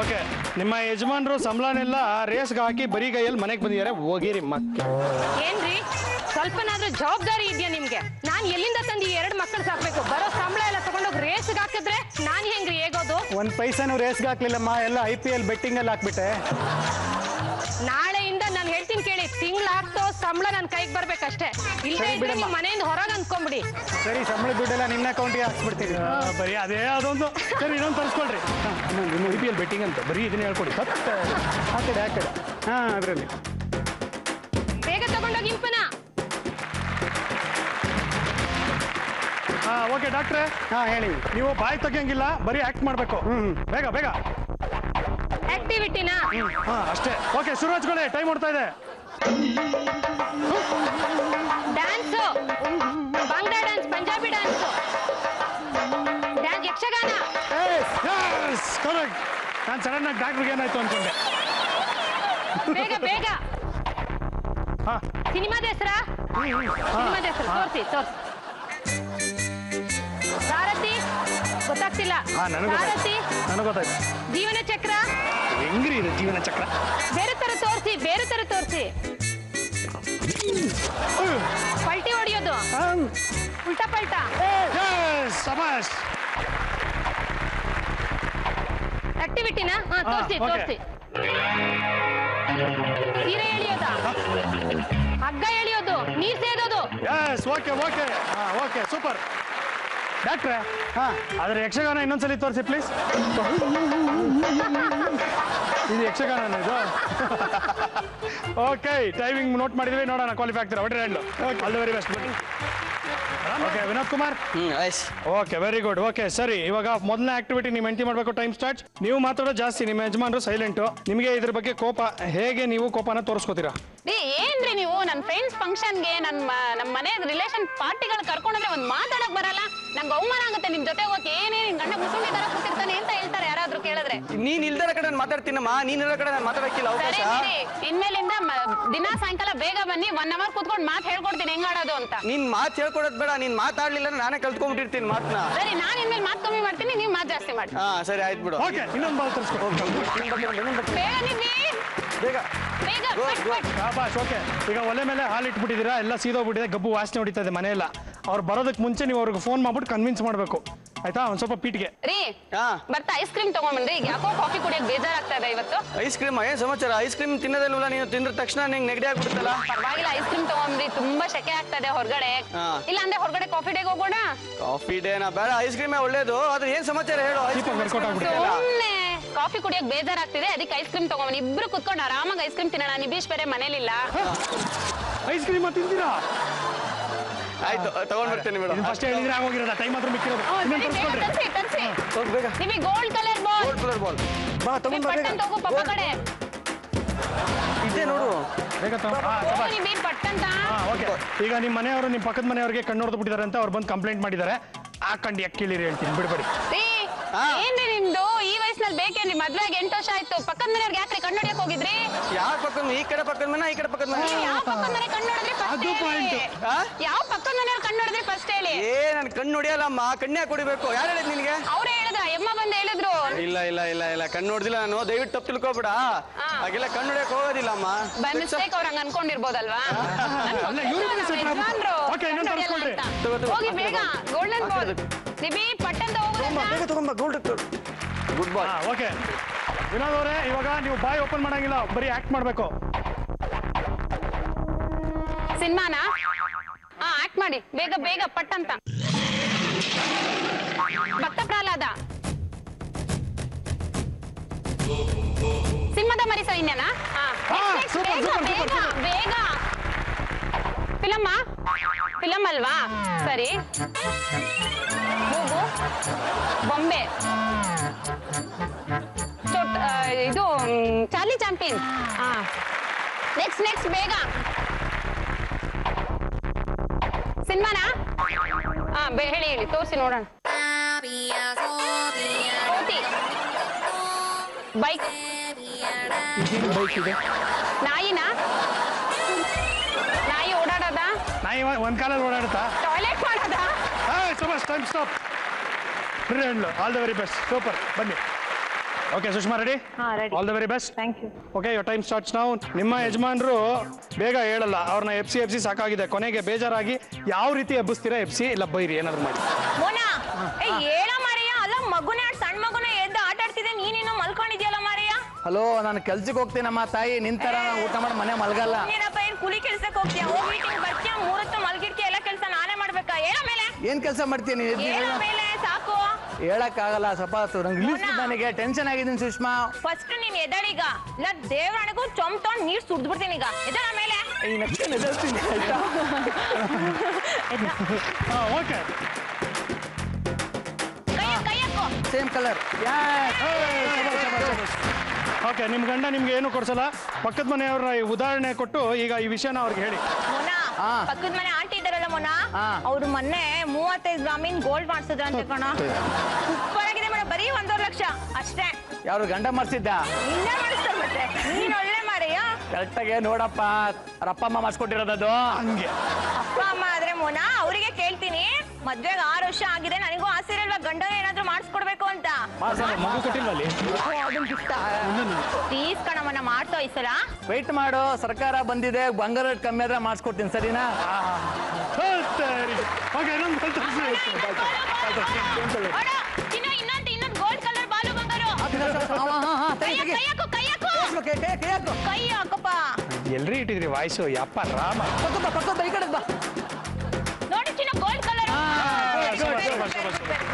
ಓಕೆ, ನಿಮ್ಮ ಯಜಮಾನ್ರು ಸಂಬಳನೆಲ್ಲ ರೇಸ್ಗೆ ಹಾಕಿ ಬರೀ ಕೈಯಲ್ಲಿ ಮನೆಗೆ ಬಂದಿದ್ದಾರೆ. ಹೋಗಿರಿ ಮಕ್ಕಳು. ಏನ್ರಿ, ಸ್ವಲ್ಪನಾದ್ರೂ ಜವಾಬ್ದಾರಿ ಇದೆಯಾ ನಿಮ್ಗೆ? ನಾನ್ ಎಲ್ಲಿಂದ ತಂದು 2 ಮಕ್ಕಳು ಸಾಕ್ಬೇಕು? ಬರೋ ಸಂಬಳ ಎಲ್ಲ ತಗೊಂಡೋಗಿ ರೇಸ್ಗೆ ಹಾಕಿದ್ರೆ ನಾನ್ ಹೆಂಗ್ರಿ ಹೇಗೋದು? ಒಂದ್ ಪೈಸಾನು ರೇಸ್ಗೆ ಹಾಕ್ಲಿಲ್ಲಮ್ಮ, ಎಲ್ಲ IPL ಬೆಟ್ಟಿಂಗ್ ಅಲ್ಲಿ ಹಾಕ್ಬಿಟ್ಟೆ. ನಾಳೆಯಿಂದ ನಾನು ಹೇಳ್ತೀನಿ ಕೇಳಿ, ತಿಂಗ್ಳು ಆಗ್ತೋ ಸಂಬಳ ನನ್ನ ಕೈಗೆ ಬರ್ಬೇಕಷ್ಟೇ. ಇಲ್ಲೇ ಮನೆಯಿಂದ ಹೊರಗೆ ಅಂದ್ಕೊಂಬಿಡಿ. ಸರಿ, ಸಂಬಳ ದುಡ್ಡೆಲ್ಲ ನಿನ್ನ ಅಕೌಂಟ್ಗೆ ಹಾಕ್ಬಿಡ್ತೀವಿ. ಬರೀ ಅದೇ ಅದೊಂದು. ಸರಿ, ಇನ್ನೊಂದು ತರಿಸ್ಕೊಳ್ರಿ. ಇನ್ನೊಂದು IPL ಬೆಟ್ಟಿಂಗ್ ಅಂತ ಬರೀ ಇದನ್ನ ಹೇಳ್ಕೊಡಿ. ಆ ಕಡೆ ಅದರಲ್ಲಿ ಬೇಗ ತಗೊಂಡೋಗಿ ಇಂಪನ. ಓಕೆ ಡಾಕ್ಟ್ರೆ, ಹೇಳಿ. ನೀವು ಬಾಯಿ ತೆಗಿಯಂಗಿಲ್ಲ, ಬರೀ ಆಕ್ಟ್ ಮಾಡಬೇಕು. ಬೇಗ ಬೇಗ ಆಕ್ಟಿವಿಟಿನಾ? ಅಷ್ಟೇ. ಓಕೆ, ಶುರು ಹಚ್ಕೊಳ್ಳಿ, ಟೈಮ್ ಓಡ್ತಾ ಇದೆ. Dance, Bhangra dance, Punjabi dance, Yakshagana. Correct. ನಾನು ಸಡನ್ ಆಗಿ ಡಾಕ್ಟ್ರಿಗೆ ಏನಾಯ್ತು ಅನ್ಕೊಂಡೆ. ಬೇಗ ಬೇಗ ಹಾ ಸಿನಿಮಾದ ಹೆಸರಾ ಸಿನಿಮಾದ ಹೆಸರು ತೋರಿಸಿ ಸಾರಥಿ ಗೊತ್ತಾಗ್ತಿಲ್ಲ ಹಾ ನನಗೆ ಸಾರಥಿ ಗೊತ್ತಾಯ್ತು ಜೀವನ ಚಕ್ರ ಹೆಂಗ್ರಿ ಇದು ಜೀವನ ಚಕ್ರ ಬೇರೆ ತರ ತೋರಿಸಿ ಪಲ್ಟಿ ಹೊಡಿಯೋದು ಉಲ್ಟಾ ಪಲ್ಟಾ ಸಬಾಷ್ ಆಕ್ಟಿವಿಟಿನಾ ಹಾ ತೋರಿಸಿ okay. ಸೀರೆ ಎಳಿಯೋದ ಹಗ್ಗ ಎಳಿಯೋದು ನೀರ್ ಸೇದೋದು ಎಸ್ ಓಕೆ ಓಕೆ ಸೂಪರ್ ಡಾಕ್ಟ್ರೆ ಹಾ ಆದ್ರೆ ಯಕ್ಷಗಾನ ಇನ್ನೊಂದ್ಸಲಿ ತೋರಿಸಿ ಪ್ಲೀಸ್ ಇದು ಯಕ್ಷಗಾನ ಇದು ಓಕೆ ಟೈಮಿಂಗ್ ನೋಟ್ ಮಾಡಿದ್ವಿ ನೋಡೋಣ ಕ್ವಾಲಿಫೈ ಆಗ್ತೀರಾ ಒಳ್ಳೆ handle all the very best okay Vinod Kumar ಐಸ್ ಓಕೆ ವೆರಿ ಗುಡ್ ಓಕೆ ಸರಿ ಇವಾಗ ಮೊದಲನೇ ಆಕ್ಟಿವಿಟಿ ನೀವು ಎಂಟ್ರಿ ಮಾಡಬೇಕು ಟೈಮ್ ಸ್ಟಾರ್ಟ್ ನೀವು ಮಾತಾಡೋ ಜಾಸ್ತಿ ನಿಮ್ಮ ಯಜಮಾನರು ಸೈಲೆಂಟು ನಿಮಗೆ ಇದ್ರ ಬಗ್ಗೆ ಕೋಪ ಹೇಗೆ ನೀವು ಕೋಪನ ತೋರಿಸ್ಕೋತೀರಾ ಏನ್ರಿ ನೀವು ನನ್ನ ಫ್ರೆಂಡ್ಸ್ ಫಂಕ್ಷನ್ಗೆ ನಮ್ಮ ಮನೆ ರಿಲೇಷನ್ ಪಾರ್ಟಿಗಳು ಕರ್ಕೊಂಡ್ರೆ ಒಂದ್ ಮಾತಾಡಕ್ ಬರಲ್ಲ ನಂಗೆ ಅವಮಾನ ಆಗುತ್ತೆ ನಿಮ್ ಜೊತೆ ಹೋಗಕ್ಕೆ ಏನೇ ನಿನ್ ಗಂಡ ಮುಸುಂಡಿ ತರ ಕೂತಿರ್ತಾನೆ ಅಂತ ಹೇಳ್ತಾರೆ ಯಾರಾದ್ರೂ ಕೇಳಿದ್ರೆ ನೀನ್ ಇಲ್ದರ ಕಡೆ ನಾನು ಮಾತಾಡ್ತೀನಮ್ಮ ನೀನಿರೋ ಕಡೆ ನಾನು ಮಾತಾಡಕ್ಕಿಲ್ಲ ಅವಕಾಶ ಸರಿ ಇನ್ಮೇಲಿಂದ ದಿನ ಸಾಯಂಕಾಲ ಬೇಗ ಬನ್ನಿ 1 ಅವರ್ ಕೂತ್ಕೊಂಡು ಮಾತು ಹೇಳ್ಕೊಡ್ತೀನಿ ಹೆಂಗ್ ಆಡೋದು ಅಂತ ನೀನ್ ಮಾತು ಹೇಳ್ಕೊಡೋದ್ ಬೇಡ ನೀನ್ ಮಾತಾಡ್ಲಿಲ್ಲ ನಾನೇ ಕಲ್ತ್ಕೊಂಡ್ಬಿಟ್ಟಿರ್ತೀನಿ ಮಾತನ್ನ ಸರಿ ನಾನ್ ಇನ್ಮೇಲೆ ಮಾತು ಕಮ್ಮಿ ಮಾಡ್ತೀನಿ ನೀವು ಮಾತು ಜಾಸ್ತಿ ಮಾಡಿ ಹಾ ಸರಿ ಆಯ್ತು ಬಿಡು ಓಕೆ ಇನ್ನೊಂದು ಬಾಲ್ ತರಿಸ್ಕೊ ಬೇಗ ನಿಮ್ಮಿ ಬೇಗ ಬೇಗ ಶಾಬಾಷ್ ಓಕೆ ಈಗ ಒಲೆ ಮೇಲೆ ಹಾಲು ಇಟ್ಬಿಟ್ಟಿದ್ದೀರಾ ಎಲ್ಲ ಸೀದೋಗ್ಬಿಟ್ಟಿದೆ ಗಬ್ಬು ವಾಸನೆ ಹೊಡಿತಾ ಇದೆ ಮನೆಯೆಲ್ಲ ಅವ್ರು ಬರೋದಕ್ಕೆ ಮುಂಚೆ ನೀವು ಅವ್ರಿಗೆ ಫೋನ್ ಮಾಡ್ಬಿಟ್ಟು ಕನ್ವಿನ್ಸ್ ಮಾಡಬೇಕು ಆಯ್ತಾ ಒಂದ್ ಸ್ವಲ್ಪ ಪೀಟ್ಗೆ ರೀ ಹಾ ಬರ್ತಾ ಐಸ್ ಕ್ರೀಮ್ ತಗೊಂಡ್ಬಂದ್ರಿ ಈಗ ಯಾಕೋ ಕಾಫಿ ಕುಡಿಯಕ್ ಬೇಜಾರಾಗ್ತಾ ಇದೆ ಇವತ್ತು ಐಸ್ ಕ್ರೀಮ್ ಏನ್ ಸಮಾಚಾರ ಐಸ್ ಕ್ರೀಮ್ ತಿನ್ನೋದಲ್ವಲ್ಲ ನೀನು ತಿಂದ್ರ ತಕ್ಷಣ ನಿಂಗೆ ನೆಗಡಿ ಆಗ್ಬಿಡುತ್ತಲ್ಲ ಪರವಾಗಿಲ್ಲ ಐಸ್ ಕ್ರೀಮ್ ತಗೊಂಡ್ರಿ ತುಂಬಾ ಶೆಕೆ ಆಗ್ತಾ ಇದೆ ಹೊರಗಡೆ ಹಾ. ಇಲ್ಲ ಅಂದ್ರೆ ಹೊರಗಡೆ ಕಾಫಿ ಡೇಗೆ ಹೋಗೋಣ ಕಾಫಿ ಡೇನಾ ಬೇಡ ಐಸ್ ಕ್ರೀಮೇ ಒಳ್ಳೇದು ಆದ್ರೆ ಏನ್ ಸಮಾಚಾರ ಹೇಳು ಐಸ್ ಕ್ರೀಮ್ ವರ್ಕೌಟ್ ಆಗ್ಬಿಡುತ್ತೆ ಸುಮ್ನೆ ಕಾಫಿ ಕುಡಿಯಕ್ ಬೇಜಾರಾಗ್ತಿದೆ ಅದಕ್ಕೆ ಐಸ್ ಕ್ರೀಮ್ ತಗೊಂಡ್ ಇಬ್ರು ಕುತ್ಕೊಂಡು ಆರಾಮಾಗಿ ಐಸ್ ಕ್ರೀಮ್ ತಿನ್ನೋಣ ನಿಬೀಶ್ ಬೇರೆ ಮನೇಲಿಲ್ಲ ಐಸ್ ಕ್ರೀಮ್ ತಿಂತೀರಾ ಆಯ್ತು ತಗೊಂಡ್ ಬರ್ತೇನೆ ಮೇಡಮ್ ಫಸ್ಟ್ ಹೇಳಿದ್ರೆ ಆಗೋಗಿರೋದ ಟೈಮ್ ಮಾತ್ರ ಮಿಕ್ಕಿರೋದು ಇನ್ನೊಂದು ತರಿಸ್ಕೊಡ್ರಿ ತರ್ಸಿ ಹೋಗ್ ಬೇಗ ನಿಮಗೆ gold colour ball gold colour ball ಬಾ ತಗೊಂಡ್ ಬಾ ಬೇಗ ಪಟ್ಟನ್ ತಗೋ ಪಪ್ಪ ಕಡೆ ಇದೆ ನೋಡು ಬೇಗ ನಿಬಿ ಪಟ್ಟಂತ ಓಕೆ ಈಗ ನಿಮ್ಮ ಮನೆಯವರು ನಿಮ್ಮ ಪಕ್ಕದ ಮನೆಯವ್ರಿಗೆ ಕಣ್ಣು ಹೊಡೆದು ಬಿಟ್ಟಿದ್ದಾರೆ ಅಂತ ಅವ್ರು ಬಂದು ಕಂಪ್ಲೇಂಟ್ ಮಾಡಿದ್ದಾರೆ ಆ ಕಂಡು ಯಾಕಿಳಿರಿ ಹೇಳ್ತೀನಿ ಬಿಡ್ಬೇಡಿ ರೀ ಏನ್ರಿ ನಿಮ್ದು ಈ ವಯಸ್ಸಿನಲ್ಲಿ ಬೇಕೇನ್ರಿ ಮದ್ವೆಗೆ 8 ವರ್ಷ ಆಯ್ತು ಪಕ್ಕದ ಮನೆಯವ್ರಿಗೆ ಯಾಕ್ರಿ ಕಣ್ಣು ಹೊಡಿಯಕ್ ಹೋಗಿದ್ರಿ ಯಾರ ಪಕ್ಕದ ಈ ಕಡೆ ಪಕ್ಕದ ಮನೆ ಈ ಕಡೆ ಪಕ್ಕದ ಮನೆ ಯಾವ ಪಕ್ಕದ ಮನೆ ಕಣ್ಣು ಹೊಡೆದ್ರಿ ಅದು point. ಯಾವ ಪಕ್ಕದ ಮನೆಯವ್ರು ಕಣ್ಣು ಹೊಡೆದ್ರಿ ಫಸ್ಟ್ ಹೇಳಿ ಏ ನನ್ ಕಣ್ಣು ಹೊಡಿಯಲ್ಲಮ್ಮ ಕಣ್ಣೇ ಕುಡಿಬೇಕು ಯಾರು ಹೇಳಿದ್ ನಿನಗೆ ಅವ್ರೇ ಹೇಳಿದ್ರ ಎಮ್ಮ ಬಂದು ಹೇಳಿದ್ರು ಇಲ್ಲ ಕಣ್ಣು ಹೊಡೆದಿಲ್ಲ ನಾನು ದಯವಿಟ್ಟು ತಪ್ಪು ತಿಳ್ಕೊಬೇಡ ಹಾಗೆಲ್ಲ ಕಣ್ಣು ಹೊಡಿಯಕ್ ಹೋಗೋದಿಲ್ಲಮ್ಮ ಬೈ ಮಿಸ್ಟೇಕ್ ಅವ್ರ ಹಂಗ ಅನ್ಕೊಂಡಿರ್ಬೋದಲ್ವಾ ಅಲ್ಲ, ಇವ್ರಿಬ್ರು set ಮಾಡ್ಬಿಟ್ಟು. Okay, ಇನ್ನೊಂದು ತರಿಸ್ಕೊಳ್ರಿ. ಹೋಗಿ ಬೇಗ ಗೋಲ್ಡನ್ ಬಾಲ್ ನಿಬಿ ಪಟ್ಟಂತ ಹೋಗೋದನ್ನ ಬೇಗ ತಗೊಂಬ gold good boy okay Vinod ಅವರೇ ಇವಾಗ ನೀವು ಬಾಯ್ ಓಪನ್ ಮಾಡಂಗಿಲ್ಲ ಬರೀ ಆಕ್ಟ್ ಮಾಡಬೇಕು ಸಿನಿಮಾನ ಆಕ್ಟ್ ಮಾಡಿ ಬೇಗ ಬೇಗ ಪಟ್ಟಂತ ಭಕ್ತ ಪ್ರಹ್ಲಾದ ಸಿಂಹದ ಮರಿ ಸೈನ್ಯನಾ super, ಬೇಗ super, ಬೇಗ super. ಬೇಗ ಫಿಲಮ್ ಅಲ್ವಾ ಸರಿ ಹೋಗು ಬೊಂಬೆ ಇದು ಚಾರ್ಲಿ ಚಾಂಪಿಯನ್ ನೆಕ್ಸ್ಟ್ ಬೇಗ ಸಿನಿಮಾನಾ ಹೇಳಿ ತೋರಿಸಿ ನೋಡೋಣ ಕೋತಿ ಬೈಕ್ ಬೈಕ್ ಇದೆ ನಾಯಿನಾ ನಾಯಿ ಓಡಾಡೋದ ನಾಯಿ ಒಂದ್ ಕಾಲಲ್ಲಿ ಓಡಾಡುತ್ತಾ ಟಾಯ್ಲೆಟ್ ಮಾಡೋದ Subhash time stop free handle all the very best super ಬನ್ನಿ ಓಕೆ ಸುಷ್ಮಾ ರೆಡಿ ಹಾ ready all the very best thank you okay your time starts ನಾವು ನಿಮ್ಮ ಯಜಮಾನರು ಬೇಗ ಹೇಳಲ್ಲ ಅವ್ರನ್ನ ಎಫ್ ಸಿ ಸಾಕಾಗಿದೆ ಕೊನೆಗೆ ಬೇಜಾರಾಗಿ ಯಾವ ರೀತಿ ಎಬ್ಬಿಸ್ತೀರಾ ಎಫ್ ಇಲ್ಲ ಬೈರಿ ಏನಾದ್ರು ಮಾಡಿ ಮೋನಾ ಏಳ ಮಾರಯ್ಯ ಅಲ್ಲ ಮಗುನೇ ಸಣ್ಣ ಮಗುನೇ ಎದ್ದು ಆಟ ಆಡ್ತಿದ್ದೆ ನೀನೇನೋ ಮಲ್ಕೊಂಡಿದ್ಯಲ್ಲ ಮಾರಯ್ಯ ಹಲೋ ನಾನು ಕೆಲ್ಸಕ್ಕೆ ಹೋಗ್ತೀನಮ್ಮ ತಾಯಿ ನಿಂತರ ಊಟ ಮಾಡಿ ಮನೆ ಮಲ್ಗಲ್ಲ ನೀನಪ್ಪ ಏನ್ ಕೂಲಿ ಕೆಲ್ಸಕ್ಕೆ ಹೋಗ್ತೀಯ ಹೋಗಿ ಮೀಟಿಂಗ್ ಬರ್ತೀಯ 3 ಹೊತ್ತು ಮಲ್ಗಿರ್ತೀಯ ಎಲ್ಲ ಕೆಲಸ ನಾನೇ ಮಾಡ್ಬೇಕಾ ಹೇಳ ಮೇಲೆ ಏನ್ ಕೆಲಸ ಮಾಡ್ತೀನಿ ಹೇಳ ಮೇಲೆ ಸಾಕು ಹೇಳಕ್ ಆಗಲ್ಲ ಸ್ವಲ್ಪ ನಂಗೆ ಇಂಗ್ಲಿಷ್ ನನಗೆ ಟೆನ್ಷನ್ ಆಗಿದ್ದೀನಿ ಸುಷ್ಮಾ ಫಸ್ಟ್ ನೀನ್ ಎದಳೀಗ ಇಲ್ಲ ದೇವ್ರಣಗೂ ಚೊಂಬ್ ತಗೊಂಡ್ ನೀರ್ ಸುಡ್ದ್ಬಿಡ್ತೀನಿ ಈಗ ಎದಳ ಮೇಲೆ ಈ ನಕ್ಷೆ ಎದುರ್ತೀನಿ ಆಯ್ತಾ ಓಕೆ ಕೈ ಹಾಕೋ ಸೇಮ್ ಕಲರ್ ಓಕೆ ನಿಮ್ಮ ಗಂಡ ನಿಮ್ಗೆ ಏನು ಕೊಡ್ಸಲ್ಲ ಪಕ್ಕದ ಮನೆಯವ್ರ ಉದಾಹರಣೆ ಕೊಟ್ಟು ಈಗ ಈ ವಿಷಯನ ಅವ್ರಿಗೆ ಹೇಳಿ ಮೊನ್ನ ಪಕ್ಕದ ಮನೆ ಆಂಟಿ ಇದ್ದಾರಲ್ಲ ಮೊನ್ನ ಅವ್ರು ಮೊನ್ನೆ 35 ಗ್ರಾಮಿನ್ ಗೋಲ್ಡ್ ಮಾಡ್ಸಿದ್ರ ಅಂತ ಕಣ ಸೂಪರ್ ಆಗಿದೆ ಮೇಡಮ್ ಬರೀ 1.5 ಲಕ್ಷ ಅಷ್ಟೇ ಯಾರು ಗಂಡ ಮಾಡ್ಸಿದ್ದ ನಿನ್ನೆ ಮಾಡಿಸ್ತಾರೆ ಮತ್ತೆ ನೀನ್ ಒಳ್ಳೆ ಮಾರಯ್ಯ ಕರೆಕ್ಟಾಗಿ ನೋಡಪ್ಪ ಅವ್ರ ಅಪ್ಪ ಅಮ್ಮ ಮಾಡಿಸ್ಕೊಟ್ಟಿರೋದದು. ಹಂಗೆ ಅಪ್ಪ ಅಮ್ಮ ಆದ್ರೆ ಮೋನ ಅವರಿಗೆ ಕೇಳ್ತೀನಿ, ಮದ್ವೆಗೆ 6 ವರ್ಷ ಆಗಿದೆ, ನನಗೂ ಆಸೆ ಇರಲ್ವಾ ಗಂಡ ಏನಾದ್ರೂ ಮಾಡಿಸ್ಕೊಡ್ಬೇಕು ಅಂತ? ಮಗು ಕೊಟ್ಟಿಲ್ವಲ್ಲಿ ಪ್ಲೀಸ್ ಕಣಮ್ಮನ ಮಾಡ್ತೋ ಈ ಸಲ. ವೆಯ್ಟ್ ಮಾಡು, ಸರ್ಕಾರ ಬಂದಿದೆ, ಬಂಗಾರ ರೇಟ್ ಕಮ್ಮಿ ಆದ್ರೆ ಮಾಡಿಸ್ಕೊಡ್ತೀನಿ, ಸರಿನಾ? ಇನ್ನೊಂದು ಗೋಲ್ಡ್ ಕಲರ್ ಬಾಲು ಬಂಗಾರು. ಕೈ ಹಾಕಪ್ಪ. ಎಲ್ರಿ ಇಟ್ಟಿದ್ರಿ ವಾಯ್ಸು ಯಪ್ಪ ರಾಮ. ಈ ಕಡೆ ಬಾ. ನೋಡಿ ಚಿನ್ನ ಗೋಲ್ಡ್ ಕಲರ್.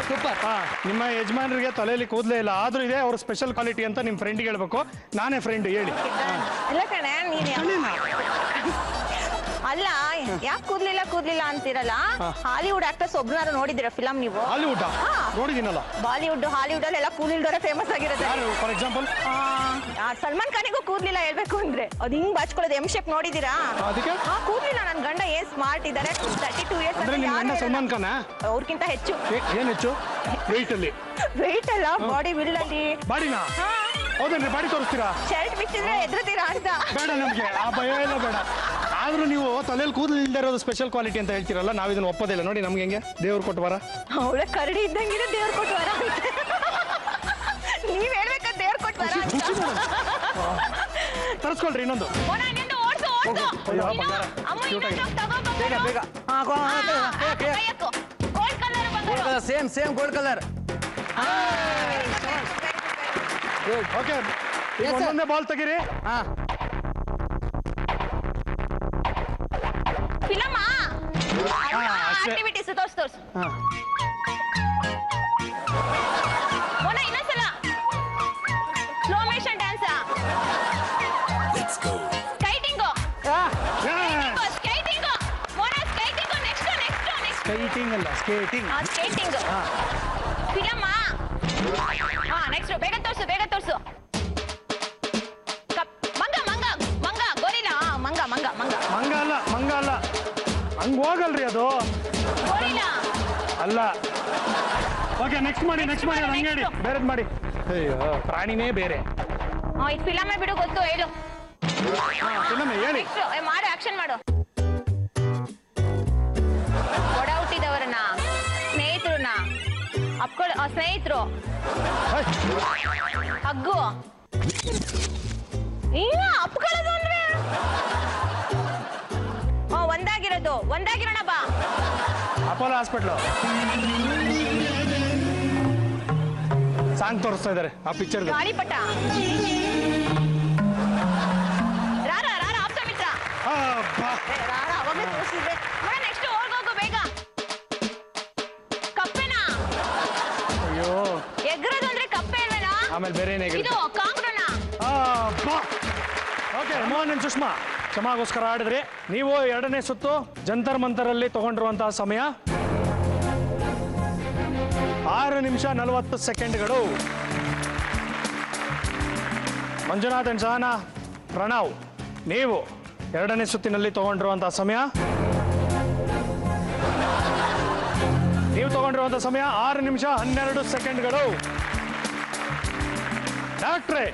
ಸೂಪರ್. ನಿಮ್ಮ ಯಜಮಾನರಿಗೆ ತಲೆಯಲ್ಲಿ ಕೂದಲೇ ಇಲ್ಲ, ಆದ್ರೂ ಇದೆ ಅವ್ರ ಸ್ಪೆಷಲ್ ಕ್ವಾಲಿಟಿ ಅಂತ ನಿಮ್ಮ ಫ್ರೆಂಡ್ಗೆ ಹೇಳ್ಬೇಕು. ನಾನೇ ಫ್ರೆಂಡ್ ಹೇಳಿ. ಇಲ್ಲ ಕಣೆ ನೀನ್ ಅಲ್ಲ, ಯಾಕೆ ಕೂದ್ಲಿಲ್ಲ ಅಂತೀರಲ್ಲ? ಹಾಲಿವುಡ್ ಆಕ್ಟರ್ಸ್ ಒಬ್ನಾರು ನೋಡಿದಿರ ಫಿಲಂ ನೀವು? ಹಾಲಿವುಡ್ ನೋಡಿದ್ದೀನಲ್ಲ. ಬಾಲಿವುಡ್ ಹಾಲಿವುಡ್ ಅಲ್ಲಿ ಎಲ್ಲ ಕೂದಲಿಲ್ದವರೇ ಫೇಮಸ್ ಆಗಿರುತ್ತೆ. ಫಾರ್ ಎಕ್ಸಾಂಪಲ್ ಸಲ್ಮಾನ್ ಖಾನಿಗೂ ಕೂದ್ಲಿಲ್ಲ ಹೇಳ್ಬೇಕು ಅಂದ್ರೆ, ಅದು ಹಿಂಗ್ ಬಾಚ್ಕೊಳ್ಳೋದು ಎಂ ಶೇಪ್ ನೋಡಿದೀರಾ? ಅದಕ್ಕೆ ಕೂದ್ಲಿಲ್ಲ. ನನ್ ಗಂಡ ಏನ್ ಸ್ಮಾರ್ಟ್ ಇದಾರೆ, 32 ಇಯರ್ಸ್. ಅಂದ್ರೆ ನಿಮ್ಮ ಗಂಡ ಸಲ್ಮಾನ್ ಖಾನ? ಅವ್ರಕ್ಕಿಂತ ಹೆಚ್ಚು. ಏನ್ ಹೆಚ್ಚು? ವೆಯ್ಟ್ ಅಲ್ಲಿ? ವೆಯ್ಟ್ ಅಲ್ಲ, ಬಾಡಿ ಬಿಲ್ಡ್ ಅಲ್ಲಿ. ಬಾಡಿನಾ? ಹೌದೇನ್ರಿ, ಬಾಡಿ ತೋರಿಸ್ತೀರಾ? ಶರ್ಟ್ ಬಿಚ್ಚಿದ್ರೆ ಎದ್ರತೀರಾ ಅಂತ. ಬೇಡ ನಮ್ಗೆ ಆ ಭಯ ಎಲ್ಲ ಬೇಡ. ಆದ್ರೂ ನೀವು ತಲೆಯಲ್ಲಿ ಕೂದಲು ಇಲ್ದೇ ಇರೋದು ಸ್ಪೆಷಲ್ ಕ್ವಾಲಿಟಿ ಅಂತ ಹೇಳ್ತೀರಲ್ಲ, ನಾವ್ ಇದನ್ನ ಒಪ್ಪೋದಿಲ್ಲ. ನೋಡಿ ನಮ್ಗೆ ಹೆಂಗೆ ದೇವ್ರು ಕೊಟ್ಟು ವರ. ಅವಳ ಕರಡಿ ಇದ್ದಂಗಿದೆ, ದೇವ್ರು ಕೊಟ್ಟು ವರ ಅಂತ. ನೀವ್ ಹೇಳ್ಬೇಕಾ ದೇವ್ರು ಕೊಟ್ಟು ವರ ಅಂತ? ತರಿಸ್ಕೊಳ್ರಿ ಇನ್ನೊಂದು. ಅಯ್ಯೋ, ಬಂಗಾರ. Cute ಆಗಿದೆ. ಬೇಗ ಬೇಗ. Same gold colour. ಓಕೆ, ಒಂದೊಂದೇ ಬಾಲ್ ತೆಗೀರಿ. ಫಿಲಮ್ ಅಷ್ಟೇ. ಆಕ್ಟಿವಿಟೀಸ್ ತೋರ್ಸು. ಇನ್ನೊಂದ್ಸಲ ಸ್ಲೋ ಮೋಷನ್ ಡ್ಯಾನ್ಸ್. ಸ್ಕೈಟಿಂಗು. ಸ್ಕೈಟಿಂಗ್ ಅಲ್ಲ, ಸ್ಕೇಟಿಂಗ್. Skating film. ನೆಕ್ಸ್ಟ್ ಬೇಗ ತೋರ್ಸು. ಮಂಗ ಗೋರಿಲಾ. ಮಂಗ ಅಲ್ಲ ಹಂಗ ಹೋಗಲ್ರಿ ಅದು. ಗೋರಿಲಾ ಅಲ್ಲ. ಓಕೆ, ನೆಕ್ಸ್ಟ್ ಮಾಡಿ ಹಂಗೆ ಹೇಳಿ, ಬೇರೆದ್ ಮಾಡಿ. ಅಯ್ಯೋ, ಪ್ರಾಣಿನೇ ಬೇರೆ. ಇದು ಫಿಲಮೇ ಬಿಡು, ಗೊತ್ತು, ಹೇಳು. ಫಿಲಮ್ ಹೇಳಿ. ಮಾಡು, ಆಕ್ಷನ್ ಮಾಡು. ಒಡ ಹುಟ್ಟಿದವರನ್ನ, ಸ್ನೇಹಿತರನ್ನ ಸ್ನೇಹಿತರು ಹಗ್ಗು. ಈಗ ಅಪ್ಕೊಳ್ಳೋದು ಅಂದ್ರೆ ಒಂದಾಗಿರೋಣ ಬಾ. ಅಪೋಲೋ ಹಾಸ್ಪಿಟ್ಲು ಸಾಂಗ್ ತೋರಿಸ್ತಾ ಇದಾರೆ ಆ ಪಿಕ್ಚರ್. ಗಾಳಿಪಟ. ರಾರ ಆಪ್ತ ಮಿತ್ರ. ರಾರ ಅವಾಗಲೇ ತೋರಿಸಿದ್ರೆ. ನೆಕ್ಸ್ಟ್ ಹೋಗು ಬೇಗ. ಕಪ್ಪೆನಾ? ಅಯ್ಯೋ, ಎಗ್ರದು ಅಂದ್ರೆ ಕಪ್ಪೆ ಅಲ್ವೇನಾ? ಆಮೇಲೆ ಬೇರೆ ಇದು ಕಾಂಗ್ರನ. ಓಕೆ, ಮೋಹನ್ ಅಂಡ್ ಸುಷ್ಮಾ ಕ್ಷಮಾಗೋಸ್ಕರ ಆಡಿದ್ರಿ. ನೀವು 2ನೇ ಸುತ್ತು ಜಂತರ್ ಮಂತರಲ್ಲಿ ತಗೊಂಡಿರುವಂತಹ ಸಮಯ 6 ನಿಮಿಷ 40 ಸೆಕೆಂಡ್ಗಳು. ಮಂಜುನಾಥ್ ಅಂಡ್ ಸಹನಾ, ಪ್ರಣವ್, ನೀವು 2ನೇ ಸುತ್ತಿನಲ್ಲಿ ತಗೊಂಡಿರುವಂತಹ ಸಮಯ 6 ನಿಮಿಷ 12 ಸೆಕೆಂಡ್ಗಳು. ಡಾಕ್ಟ್ರೇ,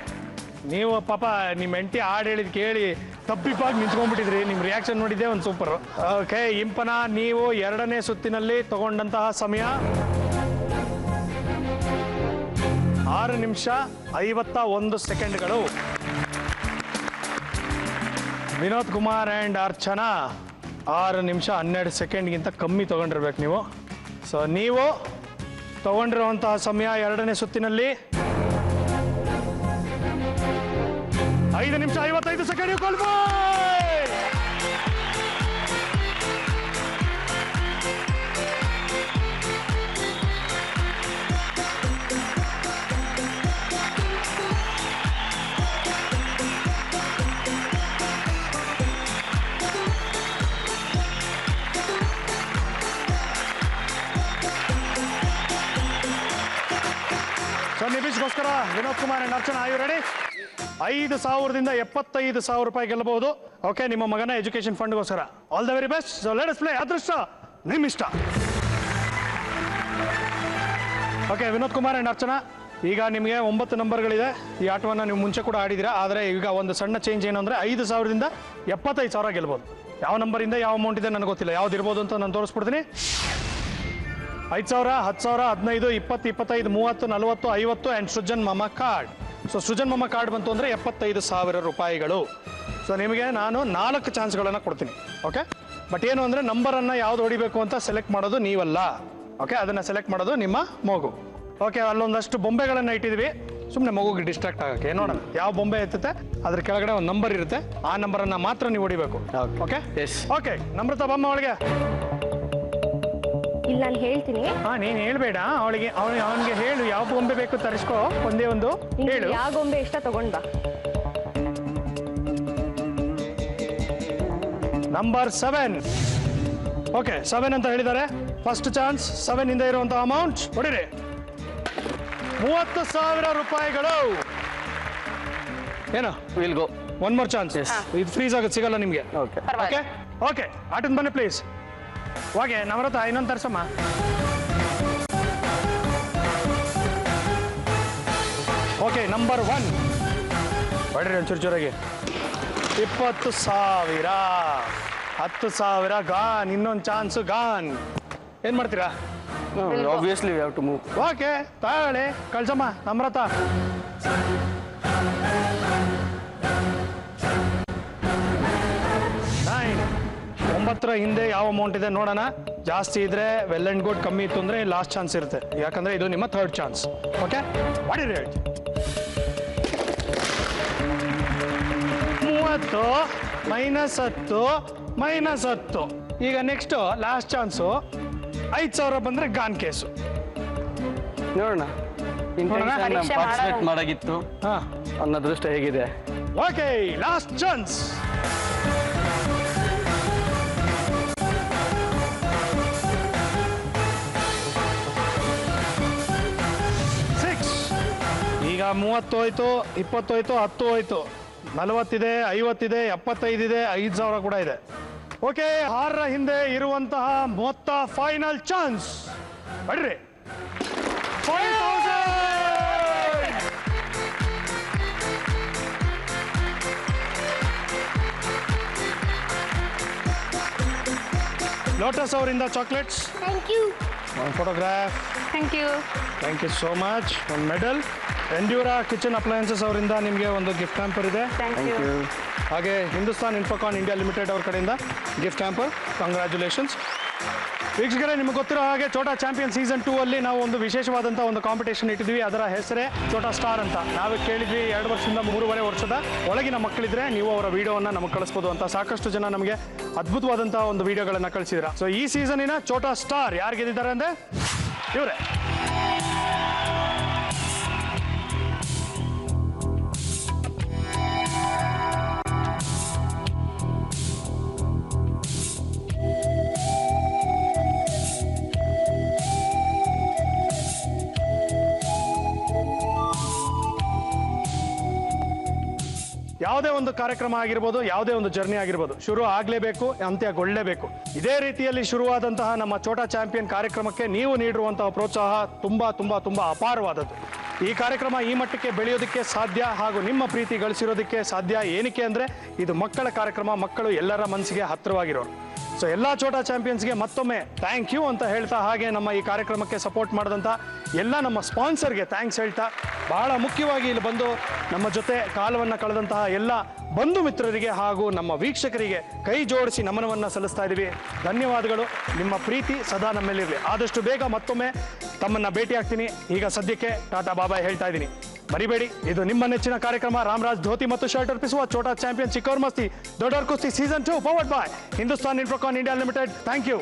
ನೀವು ಪಾಪ ನಿಮ್ಮ ಹೆಂಡತಿ ಹಾಡು ಹೇಳಿದ್ ಕೇಳಿ ತಪ್ಪಿಪಾಗಿ ನಿಂತ್ಕೊಂಡ್ಬಿಟ್ಟಿದ್ರಿ. ನಿಮ್ಮ ರಿಯಾಕ್ಷನ್ ನೋಡಿದ್ದೆ ಒಂದು ಸೂಪರ್. ಓಕೆ, ಇಂಪನ, ನೀವು 2ನೇ ಸುತ್ತಿನಲ್ಲಿ ತಗೊಂಡಂತಹ ಸಮಯ 6 ನಿಮಿಷ 51 ಸೆಕೆಂಡ್ಗಳು. ವಿನೋದ್ ಕುಮಾರ್ ಆ್ಯಂಡ್ ಅರ್ಚನಾ 6 ನಿಮಿಷ 12 ಸೆಕೆಂಡ್ಗಿಂತ ಕಮ್ಮಿ ತಗೊಂಡಿರ್ಬೇಕು ನೀವು. ಸೊ ನೀವು ತಗೊಂಡಿರುವಂತಹ ಸಮಯ 2ನೇ ಸುತ್ತಿನಲ್ಲಿ 5 ನಿಮಿಷ 55 ಸೆಕೆಂಡ್. ಸೊ ನಿಬೀಶ್ಗೋಸ್ಕರ Vinod Kumar and Archana, are you ready? 5,000ದಿಂದ 75,000 ರೂಪಾಯಿ ಗೆಲ್ಲಬಹುದು. ಓಕೆ, ನಿಮ್ಮ ಮಗನ ಎಜುಕೇಶನ್ ಫಂಡ್ಗೋಸ್ಕರ. All the very best. So let us play ಅದೃಷ್ಟ ನಿಮ್ಮಿಷ್ಟ. ಓಕೆ, ವಿನೋದ್ ಕುಮಾರ್ ಅಂಡ್ ಅರ್ಚನಾ, ಈಗ ನಿಮಗೆ 9 ನಂಬರ್ಗಳಿದೆ. ಈ ಆಟವನ್ನು ನೀವು ಮುಂಚೆ ಕೂಡ ಆಡಿದ್ದೀರಾ. ಆದರೆ ಈಗ ಒಂದು ಸಣ್ಣ ಚೇಂಜ್ ಏನು ಅಂದರೆ 5,000ದಿಂದ 75,000 ಗೆಲ್ಬೋದು. ಯಾವ ನಂಬರಿಂದ ಯಾವ ಅಮೌಂಟ್ ಇದೆ ನನಗೆ ಗೊತ್ತಿಲ್ಲ, ಯಾವ್ದು ಇರ್ಬೋದು ಅಂತ ನಾನು ತೋರಿಸ್ಬಿಡ್ತೀನಿ. 5,000, 10,000, 15, 20, 25, 30, 40, 50 ಆ್ಯಂಡ್ ಸೃಜನ್ ಮಮ ಕಾರ್ಡ್. ಸೊ ಸೃಜನ್ ಮಮ ಕಾರ್ಡ್ ಬಂತು ಅಂದರೆ 75,000 ರೂಪಾಯಿಗಳು. ಸೊ ನಿಮಗೆ ನಾನು 4 ಚಾನ್ಸ್ಗಳನ್ನು ಕೊಡ್ತೀನಿ. ಓಕೆ, ಬಟ್ ಏನು ಅಂದರೆ ನಂಬರನ್ನು ಯಾವ್ದು ಹೊಡಿಬೇಕು ಅಂತ ಸೆಲೆಕ್ಟ್ ಮಾಡೋದು ನೀವಲ್ಲ. ಓಕೆ, ಅದನ್ನು ಸೆಲೆಕ್ಟ್ ಮಾಡೋದು ನಿಮ್ಮ ಮಗು. ಓಕೆ, ಅಲ್ಲೊಂದಷ್ಟು ಬೊಂಬೆಗಳನ್ನು ಇಟ್ಟಿದ್ವಿ, ಸುಮ್ಮನೆ ಮಗುಗೆ ಡಿಸ್ಟ್ರಾಕ್ಟ್ ಆಗೋಕ್ಕೆ. ನೋಡೋಣ ಯಾವ ಬೊಂಬೆ ಎತ್ತುತ್ತೆ, ಅದ್ರ ಕೆಳಗಡೆ ಒಂದು ನಂಬರ್ ಇರುತ್ತೆ, ಆ ನಂಬರನ್ನು ಮಾತ್ರ ನೀವು ಹೊಡಿಬೇಕು. Okay, okay. ನಮ್ರತ ಬಮ್ಮ ಒಳಗೆ. ಇಲ್ಲ, ನಾನು ಹೇಳ್ತೀನಿ. ನೀನು ಹೇಳ್ಬೇಡ, ಅವನಿಗೆ ಹೇಳು ಯಾವ ಬೊಂಬೆ ಬೇಕು ತರಿಸ್ಕೋ, ಒಂದೇ ಒಂದು ಹೇಳು. ಯಾವ ಗೊಂಬೆ ಇಷ್ಟ ತಗೊಂಡ್ ಬಾ. ನಂಬರ್ 7. ಓಕೆ, 7 ಅಂತ ಹೇಳಿದ್ದಾರೆ. ಫಸ್ಟ್ ಚಾನ್ಸ್ 7 ಇಂದ ಇರುವಂತ ಅಮೌಂಟ್ ಹೊಡಿರಿ. 30,000 ರೂಪಾಯಿಗಳು. ಏನು will go. One more chance. ಇದು ಫ್ರೀಸ್ ಆಗುತ್ತೆ, ಸಿಗಲ್ಲ ನಿಮಗೆ. Okay okay, okay. ಆಟದ ಬನ್ನಿ ಪ್ಲೀಸ್. ಓಕೆ, ನಮ್ರತ ಇನ್ನೊಂದು ತರ್ಸಮ್ಮ. ಓಕೆ, ನಂಬರ್ 1 ಹೊಡ್ರಿ ಒಂಚೂರು ಜೋರಾಗಿ. 20,000, 10,000 ಗಾನ್. ಇನ್ನೊಂದು ಚಾನ್ಸ್ ಗಾನ್. ಏನ್ ಮಾಡ್ತೀರಾ? Obviously we have to move. Okay, ತಾಳೆ ಕಳ್ಸಮ್ಮ ನಮ್ರತ. ಒಂಬತ್ತರ ಹಿಂದೆ ಯಾವ ಅಮೌಂಟ್ ಇದೆ ನೋಡೋಣ. ಜಾಸ್ತಿ ಇದ್ರೆ ವೆಲ್ ಅಂಡ್ ಗುಡ್, ಕಮ್ಮಿ ಇತ್ತು ಅಂದ್ರೆ ಲಾಸ್ಟ್ ಚಾನ್ಸ್ ಇರುತ್ತೆ, ಯಾಕಂದ್ರೆ ಇದು ನಿಮ್ಮ 3rd ಚಾನ್ಸ್. ಓಕೆ, ಮಾಡಿರಿ. 30 -10 -10. ಈಗ ನೆಕ್ಸ್ಟ್ ಲಾಸ್ಟ್ ಚಾನ್ಸು 5,000 ಬಂದ್ರೆ ಗಾನ್ ಕೇಸು. ನೋಡೋಣ, ಪಾರ್ಟಿಸಿಪೇಟ್ ಮಾಡಾಗಿತ್ತು. ಹಾ, ನನ್ನ ಅದೃಷ್ಟ ಹೇಗಿದೆ. Okay, last chance. ಈಗ 30 ಹೋಯ್ತು, 20 ಹೋಯ್ತು, 10 ಹೋಯ್ತು, 40 ಇದೆ, 50 ಇದೆ, 75 ಇದೆ, 5,000 ಕೂಡ ಇದೆ. ಓಕೆ, 6ರ ಹಿಂದೆ ಇರುವಂತಹ ಮೊತ್ತ ಫೈನಲ್ ಚಾನ್ಸ್. ಬರ್ರಿ, 5,000. ಲೋಟಸ್ ಅವರಿಂದ ಚಾಕ್ಲೇಟ್ಸ್. Thank you. ಒಂದು photograph. Thank you. Thank you so much. ಒಂದು ಮೆಡಲ್. ಎಂಡ್ಯೂರಾ ಕಿಚನ್ ಅಪ್ಲಯನ್ಸಸ್ ಅವರಿಂದ ನಿಮಗೆ ಒಂದು ಗಿಫ್ಟ್ ಹ್ಯಾಂಪರ್ ಇದೆ. Thank you. ಹಾಗೆ ಹಿಂದೂಸ್ತಾನ್ ಇನ್ಫೋಕಾನ್ ಇಂಡಿಯಾ ಲಿಮಿಟೆಡ್ ಅವ್ರ ಕಡೆಯಿಂದ ಗಿಫ್ಟ್ ಹ್ಯಾಂಪರ್. ಕಂಗ್ರ್ಯಾಚುಲೇಷನ್ಸ್. ವೀಕ್ಷಕರೇ, ನಿಮಗೆ ಗೊತ್ತಿರೋ ಹಾಗೆ ಛೋಟಾ ಚಾಂಪಿಯನ್ ಸೀಸನ್ 2 ಅಲ್ಲಿ ನಾವು ಒಂದು ವಿಶೇಷವಾದಂಥ ಒಂದು ಕಾಂಪಿಟೇಷನ್ ಇಟ್ಟಿದ್ವಿ. ಅದರ ಹೆಸರೇ ಛೋಟಾ ಸ್ಟಾರ್ ಅಂತ. ನಾವೇ ಕೇಳಿದ್ವಿ 2 ವರ್ಷದಿಂದ 3.5 ವರ್ಷದ ಒಳಗಿನ ಮಕ್ಕಳಿದ್ರೆ ನೀವು ಅವರ ವಿಡಿಯೋವನ್ನು ನಮಗೆ ಕಳಿಸ್ಬೋದು ಅಂತ. ಸಾಕಷ್ಟು ಜನ ನಮಗೆ ಅದ್ಭುತವಾದಂಥ ಒಂದು ವಿಡಿಯೋಗಳನ್ನು ಕಳಿಸಿದ್ರ. ಸೊ ಈ ಸೀಸನಿನ ಛೋಟಾ ಸ್ಟಾರ್ ಯಾರು ಗೆದ್ದಿದ್ದಾರೆ ಅಂದರೆ ಇವರೇ. ಯಾವುದೇ ಒಂದು ಕಾರ್ಯಕ್ರಮ ಆಗಿರ್ಬೋದು, ಯಾವುದೇ ಒಂದು ಜರ್ನಿ ಆಗಿರ್ಬೋದು, ಶುರು ಆಗಲೇಬೇಕು, ಅಂತ್ಯಗೊಳ್ಳಲೇಬೇಕು. ಇದೇ ರೀತಿಯಲ್ಲಿ ಶುರುವಾದಂತಹ ನಮ್ಮ ಛೋಟಾ ಚಾಂಪಿಯನ್ ಕಾರ್ಯಕ್ರಮಕ್ಕೆ ನೀವು ನೀಡಿರುವಂತಹ ಪ್ರೋತ್ಸಾಹ ತುಂಬಾ ತುಂಬಾ ತುಂಬಾ ಅಪಾರವಾದದ್ದು. ಈ ಕಾರ್ಯಕ್ರಮ ಈ ಮಟ್ಟಕ್ಕೆ ಬೆಳೆಯೋದಕ್ಕೆ ಸಾಧ್ಯ, ಹಾಗೂ ನಿಮ್ಮ ಪ್ರೀತಿ ಗಳಿಸಿರೋದಕ್ಕೆ ಸಾಧ್ಯ. ಏನಕ್ಕೆ ಅಂದರೆ ಇದು ಮಕ್ಕಳ ಕಾರ್ಯಕ್ರಮ, ಮಕ್ಕಳು ಎಲ್ಲರ ಮನಸ್ಸಿಗೆ ಹತ್ತಿರವಾಗಿರೋರು. ಸೊ ಎಲ್ಲ ಛೋಟಾ ಚಾಂಪಿಯನ್ಸ್ಗೆ ಮತ್ತೊಮ್ಮೆ ಥ್ಯಾಂಕ್ ಯು ಅಂತ ಹೇಳ್ತಾ, ಹಾಗೆ ನಮ್ಮ ಈ ಕಾರ್ಯಕ್ರಮಕ್ಕೆ ಸಪೋರ್ಟ್ ಮಾಡಿದಂಥ ಎಲ್ಲ ನಮ್ಮ ಸ್ಪಾನ್ಸರ್ಗೆ ಥ್ಯಾಂಕ್ಸ್ ಹೇಳ್ತಾ, ಬಹಳ ಮುಖ್ಯವಾಗಿ ಇಲ್ಲಿ ಬಂದು ನಮ್ಮ ಜೊತೆ ಕಾಲವನ್ನು ಕಳೆದಂತಹ ಎಲ್ಲ ಬಂಧು ಮಿತ್ರರಿಗೆ ಹಾಗೂ ನಮ್ಮ ವೀಕ್ಷಕರಿಗೆ ಕೈ ಜೋಡಿಸಿ ನಮನವನ್ನು ಸಲ್ಲಿಸ್ತಾ ಇದ್ದೀವಿ. ಧನ್ಯವಾದಗಳು. ನಿಮ್ಮ ಪ್ರೀತಿ ಸದಾ ನಮ್ಮಲ್ಲಿರಲಿ. ಆದಷ್ಟು ಬೇಗ ಮತ್ತೊಮ್ಮೆ ತಮ್ಮನ್ನು ಭೇಟಿ ಆಗ್ತೀನಿ. ಈಗ ಸದ್ಯಕ್ಕೆ ಟಾಟಾ ಬಾಬಾಯ್ ಹೇಳ್ತಾ ಇದ್ದೀನಿ. ಮರಿಬೇಡಿ, ಇದು ನಿಮ್ಮ ನೆಚ್ಚಿನ ಕಾರ್ಯಕ್ರಮ ರಾಮರಾಜ್ ಧೋತಿ ಮತ್ತು ಶರ್ಟ್ ಅರ್ಪಿಸುವ ಛೋಟಾ ಚಾಂಪಿಯನ್ ಚಿಕ್ಕವರ್ ಮಸ್ತಿ ದೊಡ್ಡವರ್ ಕುಸ್ತಿ season 2 powered by Hindustan Infocon India limited. Thank you.